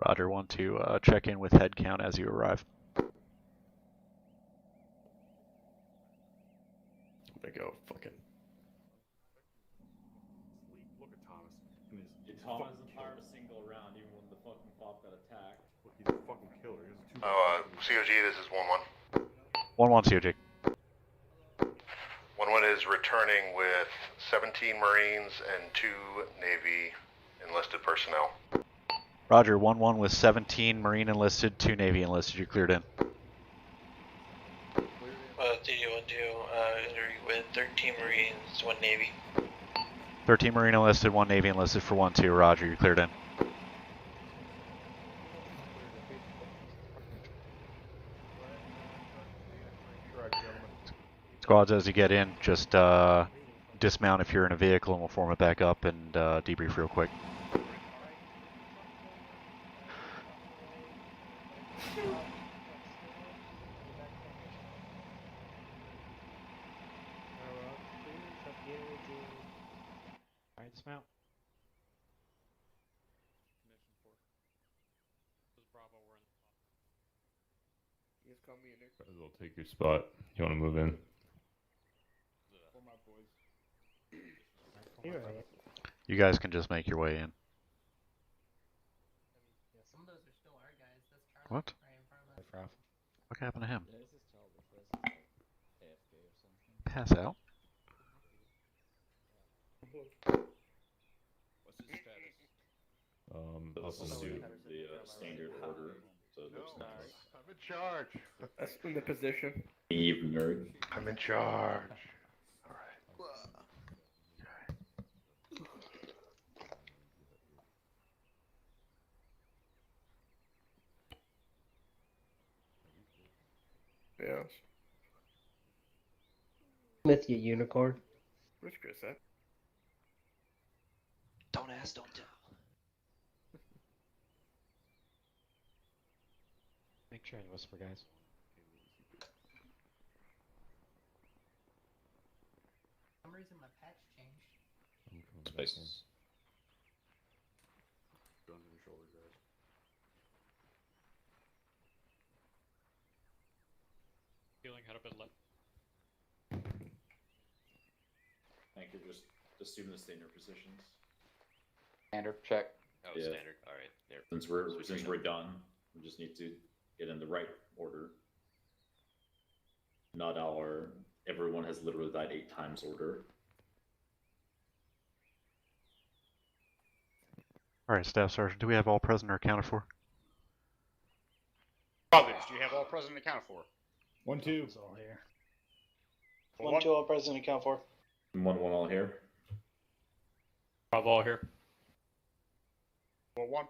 Roger, 1-2, check in with head count as you arrive. They go fucking. Look at Thomas. Thomas isn't fired a single round, even when the fucking pop got attacked. Look, he's a fucking killer. He has a 2. COG, this is 1-1. 1-1 COG. 1-1 is returning with 17 Marines and 2 Navy enlisted personnel. Roger, 1-1 with 17 Marine enlisted, 2 Navy enlisted. You're cleared in. DG-12, with 13 Marines, 1 Navy. 13 Marine enlisted, 1 Navy enlisted for 1-2. Roger, you're cleared in. Squads, as you get in, just dismount if you're in a vehicle and we'll form it back up and debrief real quick. Alright, dismount. You guys call me in there. Might as well take your spot. You want to move in? You guys can just make your way in. What? What happened to him? Pass out? This is the standard order. So I'm in charge. That's in the position. nerd. I'm in charge. Yes. With you, unicorn. Where's Chris at? Don't ask, don't tell. Make sure I whisper, guys. For some reason my patch changed. I'm coming back Nice. in. Guns on your shoulder, guys. Feeling had a bit left. I think you're just assuming to stay in your positions. Standard check. Oh, Yeah. standard. All right. There. Since we're done, we just need to get in the right order. Not our everyone has literally died 8 times order. All right, Staff Sergeant, do we have all present or accounted for? Brothers, do you have all present and accounted for? 1, 2. It's all here. 1, 2, all present, account for. 1, all here. Bravo, all here. 4, 1.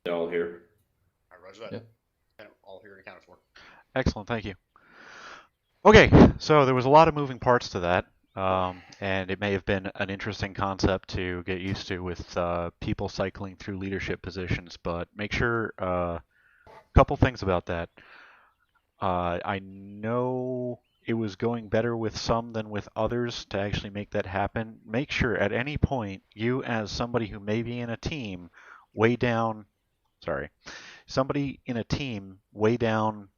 They're all here. All right, roger that. Yep. And all here and accounted for. Excellent, thank you. Okay, so there was a lot of moving parts to that, and it may have been an interesting concept to get used to with people cycling through leadership positions, but make sure a couple things about that. I know it was going better with some than with others to actually make that happen. Make sure at any point you, as somebody who may be in a team, way down, somebody in a team way down,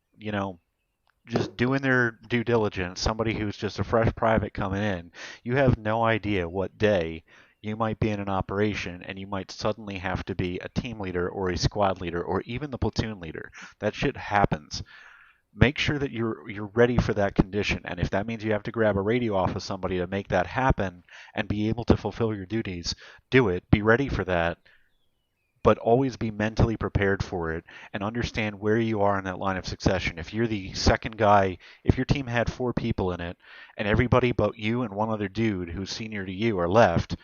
just doing their due diligence, somebody who's just a fresh private coming in, you have no idea what day you might be in an operation and you might suddenly have to be a team leader or a squad leader or even the platoon leader. That shit happens. Make sure that you're ready for that condition, and if that means you have to grab a radio off of somebody to make that happen and be able to fulfill your duties, do it. Be ready for that, but always be mentally prepared for it and understand where you are in that line of succession. If you're the second guy, if your team had 4 people in it and everybody but you and one other dude who's senior to you are left,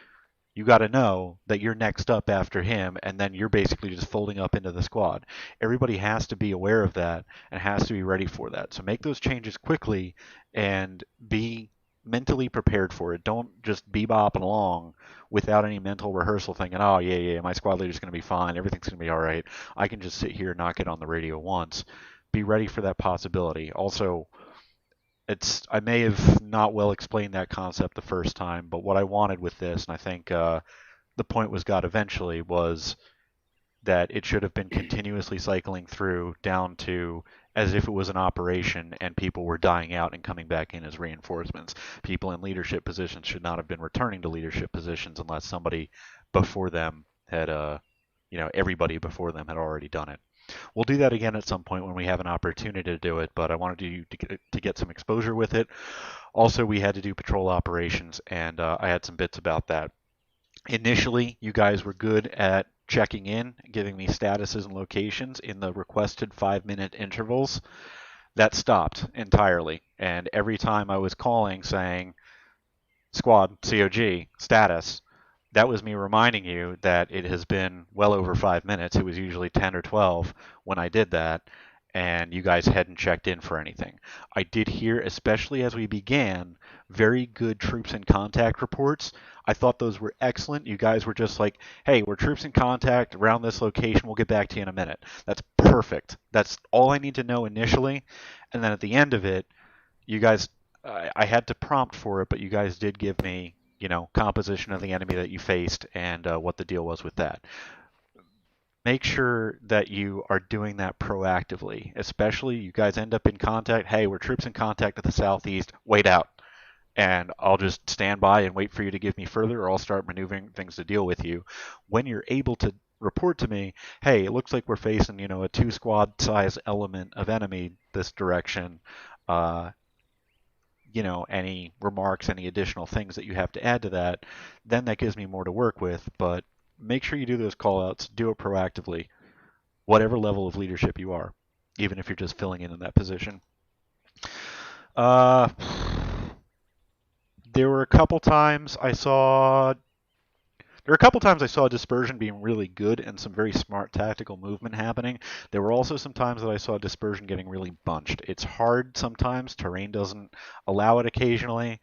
you got to know that you're next up after him, and then you're basically just folding up into the squad. Everybody has to be aware of that and has to be ready for that. So make those changes quickly and be mentally prepared for it. Don't just bebopping along without any mental rehearsal thinking, oh, yeah, my squad leader's going to be fine. Everything's going to be all right. I can just sit here and not get on the radio once. Be ready for that possibility. Also, I may have not well explained that concept the first time, but what I wanted with this, and I think the point was got eventually, was that it should have been continuously cycling through down to as if it was an operation and people were dying out and coming back in as reinforcements. People in leadership positions should not have been returning to leadership positions unless somebody before them had, everybody before them had already done it. We'll do that again at some point when we have an opportunity to do it, but I wanted you to get some exposure with it. Also, we had to do patrol operations, and I had some bits about that. Initially, you guys were good at checking in, giving me statuses and locations in the requested 5-minute intervals. That stopped entirely, and every time I was calling saying, squad, COG, status, that was me reminding you that it has been well over 5 minutes. It was usually 10 or 12 when I did that, and you guys hadn't checked in for anything. I did hear, especially as we began, very good troops in contact reports. I thought those were excellent. You guys were just like, hey, we're troops in contact around this location. We'll get back to you in a minute. That's perfect. That's all I need to know initially. And then at the end of it, you guys, I had to prompt for it, but you guys did give me, composition of the enemy that you faced and what the deal was with that. Make sure that you are doing that proactively, especially you guys end up in contact. Hey, we're troops in contact at the southeast. Wait out. And I'll just stand by and wait for you to give me further, or I'll start maneuvering things to deal with you. When you're able to report to me, hey, it looks like we're facing, a 2-squad size element of enemy this direction. Any remarks, any additional things that you have to add to that, then that gives me more to work with. But make sure you do those call-outs. Do it proactively, whatever level of leadership you are, even if you're just filling in that position. There were a couple times I saw dispersion being really good and some very smart tactical movement happening. There were also some times that I saw dispersion getting really bunched. It's hard sometimes. Terrain doesn't allow it occasionally,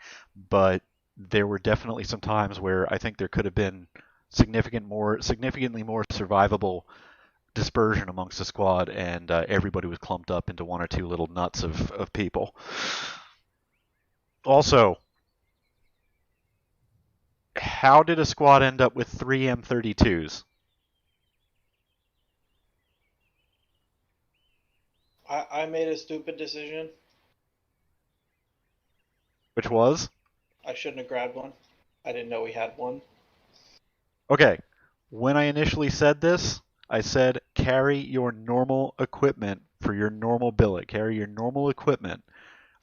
but there were definitely some times where I think there could have been significantly more survivable dispersion amongst the squad, and everybody was clumped up into one or two little nuts of people. Also, how did a squad end up with 3 M32s? I made a stupid decision. Which was? I shouldn't have grabbed one. I didn't know we had one. Okay, when I initially said this, I said carry your normal equipment for your normal billet. Carry your normal equipment.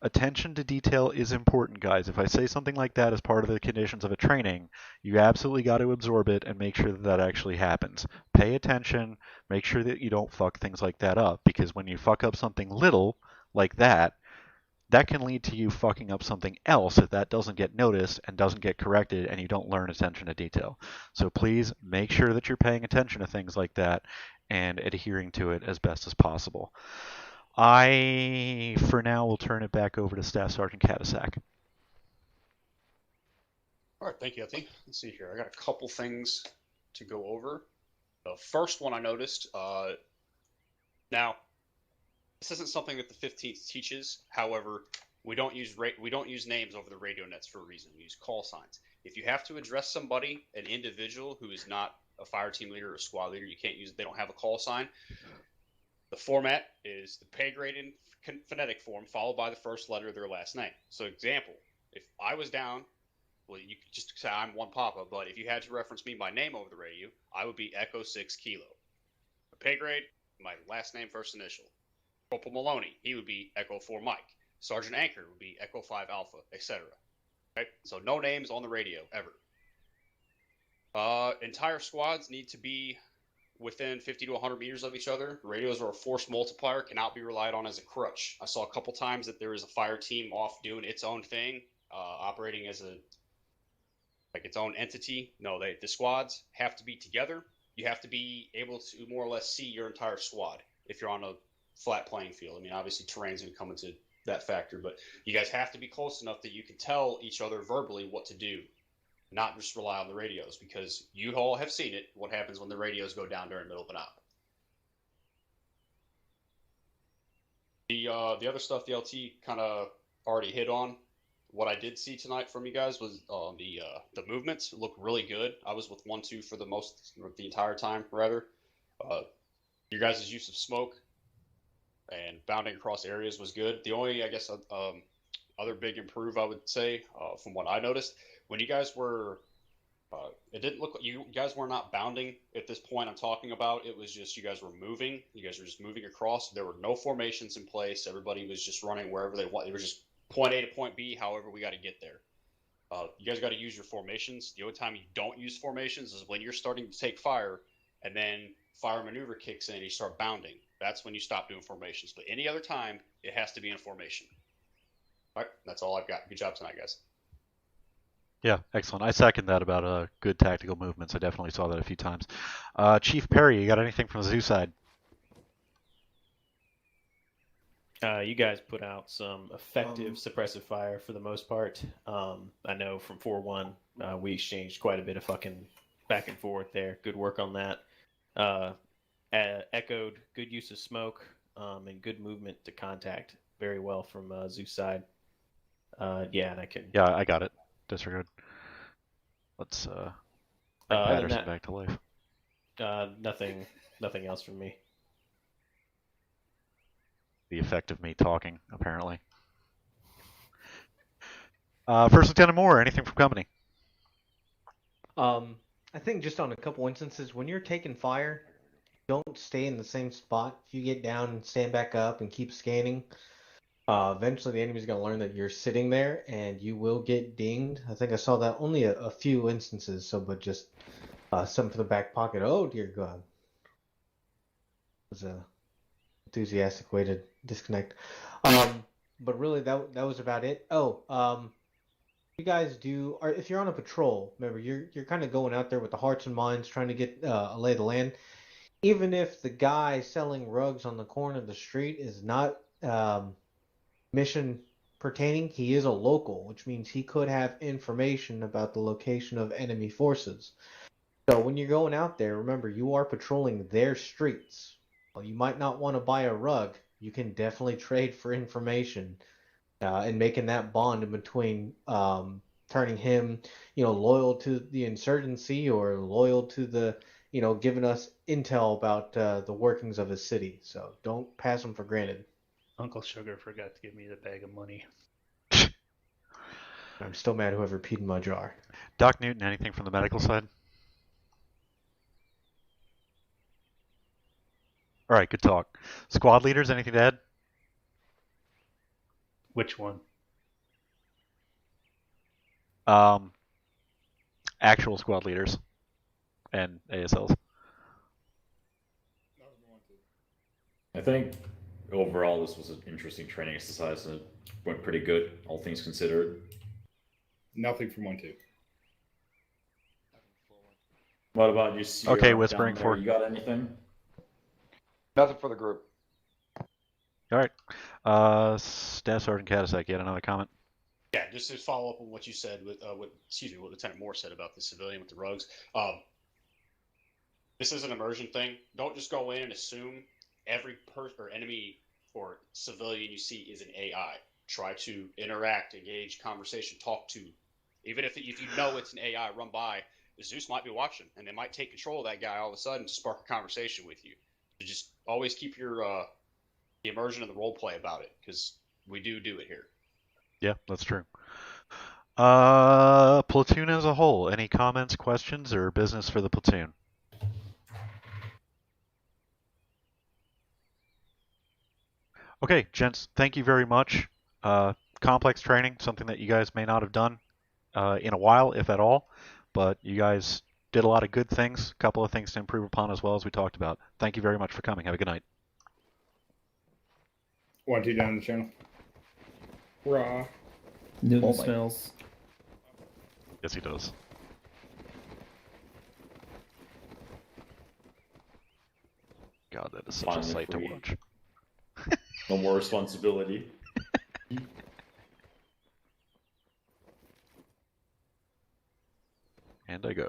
Attention to detail is important, guys. If I say something like that as part of the conditions of a training, you absolutely got to absorb it and make sure that that actually happens. Pay attention, make sure that you don't fuck things like that up, because when you fuck up something little like that, that can lead to you fucking up something else if that doesn't get noticed and doesn't get corrected and you don't learn attention to detail. So please make sure that you're paying attention to things like that and adhering to it as best as possible. I, for now, will turn it back over to Staff Sergeant Katasak. All right, thank you, Ethy. Let's see here. I got a couple things to go over. The first one I noticed, now, this isn't something that the 15th teaches. However, we don't use names over the radio nets for a reason. We use call signs. If you have to address somebody, an individual who is not a fire team leader or a squad leader, you can't use. They don't have a call sign. The format is the pay grade in phonetic form followed by the first letter of their last name. So, example, if I was down, well, you could just say I'm one Papa, but if you had to reference me by name over the radio, I would be Echo 6 Kilo. The pay grade, my last name, first initial. Corporal Maloney, he would be Echo 4 Mike. Sergeant Anchor would be Echo 5 Alpha, etc. Okay? So no names on the radio, ever. Entire squads need to be within 50 to 100 meters of each other. Radios are a force multiplier, cannot be relied on as a crutch. I saw a couple times that there was a fire team off doing its own thing, operating as its own entity. No, the squads have to be together. You have to be able to more or less see your entire squad if you're on a flat playing field. I mean, obviously terrain's going to come into that factor, but you guys have to be close enough that you can tell each other verbally what to do, not just rely on the radios, because you all have seen it, what happens when the radios go down during the middle of an op. The other stuff the LT kind of already hit on. What I did see tonight from you guys was the movements look really good. I was with 1-2 for the entire time, rather. Your guys' use of smoke and bounding across areas was good. The only, I guess, other big improve I would say, from what I noticed, when you guys were, it didn't look like you guys were not bounding at this point I'm talking about. It was just you guys were moving. You guys were just moving across. There were no formations in place. Everybody was just running wherever they want. It was just point A to point B, however we got to get there. You guys got to use your formations. The only time you don't use formations is when you're starting to take fire, and then fire maneuver kicks in and you start bounding. That's when you stop doing formations. But any other time, it has to be in formation. All right, that's all I've got. Good job tonight, guys. Yeah, excellent. I second that about good tactical movements. I definitely saw that a few times. Chief Perry, you got anything from the zoo side? You guys put out some effective suppressive fire for the most part. I know from 4-1, we exchanged quite a bit of fucking back and forth there. Good work on that. Echoed good use of smoke and good movement to contact very well from Zeus side. Yeah, and I can. Yeah, I got it. Disregard. Let's bring Patterson back to life. Nothing else from me. The effect of me talking, apparently. First Lieutenant Moore, anything from company? I think just on a couple instances, when you're taking fire, don't stay in the same spot. If you get down and stand back up and keep scanning, eventually the enemy's going to learn that you're sitting there and you will get dinged. I think I saw that only a few instances, but just some for the back pocket. Oh, dear God. It was a enthusiastic way to disconnect. But really, that was about it. You guys do, or if you're on a patrol, remember you're kind of going out there with the hearts and minds, trying to get a lay of the land. Even if the guy selling rugs on the corner of the street is not mission pertaining, he is a local, which means he could have information about the location of enemy forces. So when you're going out there, remember you are patrolling their streets. While you might not want to buy a rug, you can definitely trade for information, and making that bond in between, turning him, loyal to the insurgency or loyal to the, giving us intel about the workings of his city. So don't pass him for granted. Uncle Sugar forgot to give me the bag of money. I'm still mad whoever peed in my jar. Doc Newton, anything from the medical side? All right, good talk. Squad leaders, anything to add? Which one? Actual squad leaders and ASLs. I think overall this was an interesting training exercise and it went pretty good, all things considered. Nothing from 1-2. What about you, Sierra? Okay, whispering down there? for. You got anything? Nothing for the group. All right. Staff Sergeant Katasek, you had another comment? Yeah, just to follow up on what you said with what Lieutenant Moore said about the civilian with the rugs. This is an immersion thing. Don't just go in and assume every person or enemy or civilian you see is an AI. Try to interact, engage, conversation, talk to. Even if you know it's an AI, run by. Zeus might be watching, and they might take control of that guy all of a sudden to spark a conversation with you. So just always keep your the immersion and the role play about it, because we do it here. Yeah, that's true. Platoon as a whole, any comments, questions, or business for the platoon? Okay, gents, thank you very much. Complex training, something that you guys may not have done in a while, if at all, but you guys did a lot of good things, a couple of things to improve upon as well as we talked about. Thank you very much for coming. Have a good night. 1-2 down the channel. Raw. Newton smells. Yes, he does. God, that is such Finally a sight to free. watch. No more responsibility. And I go.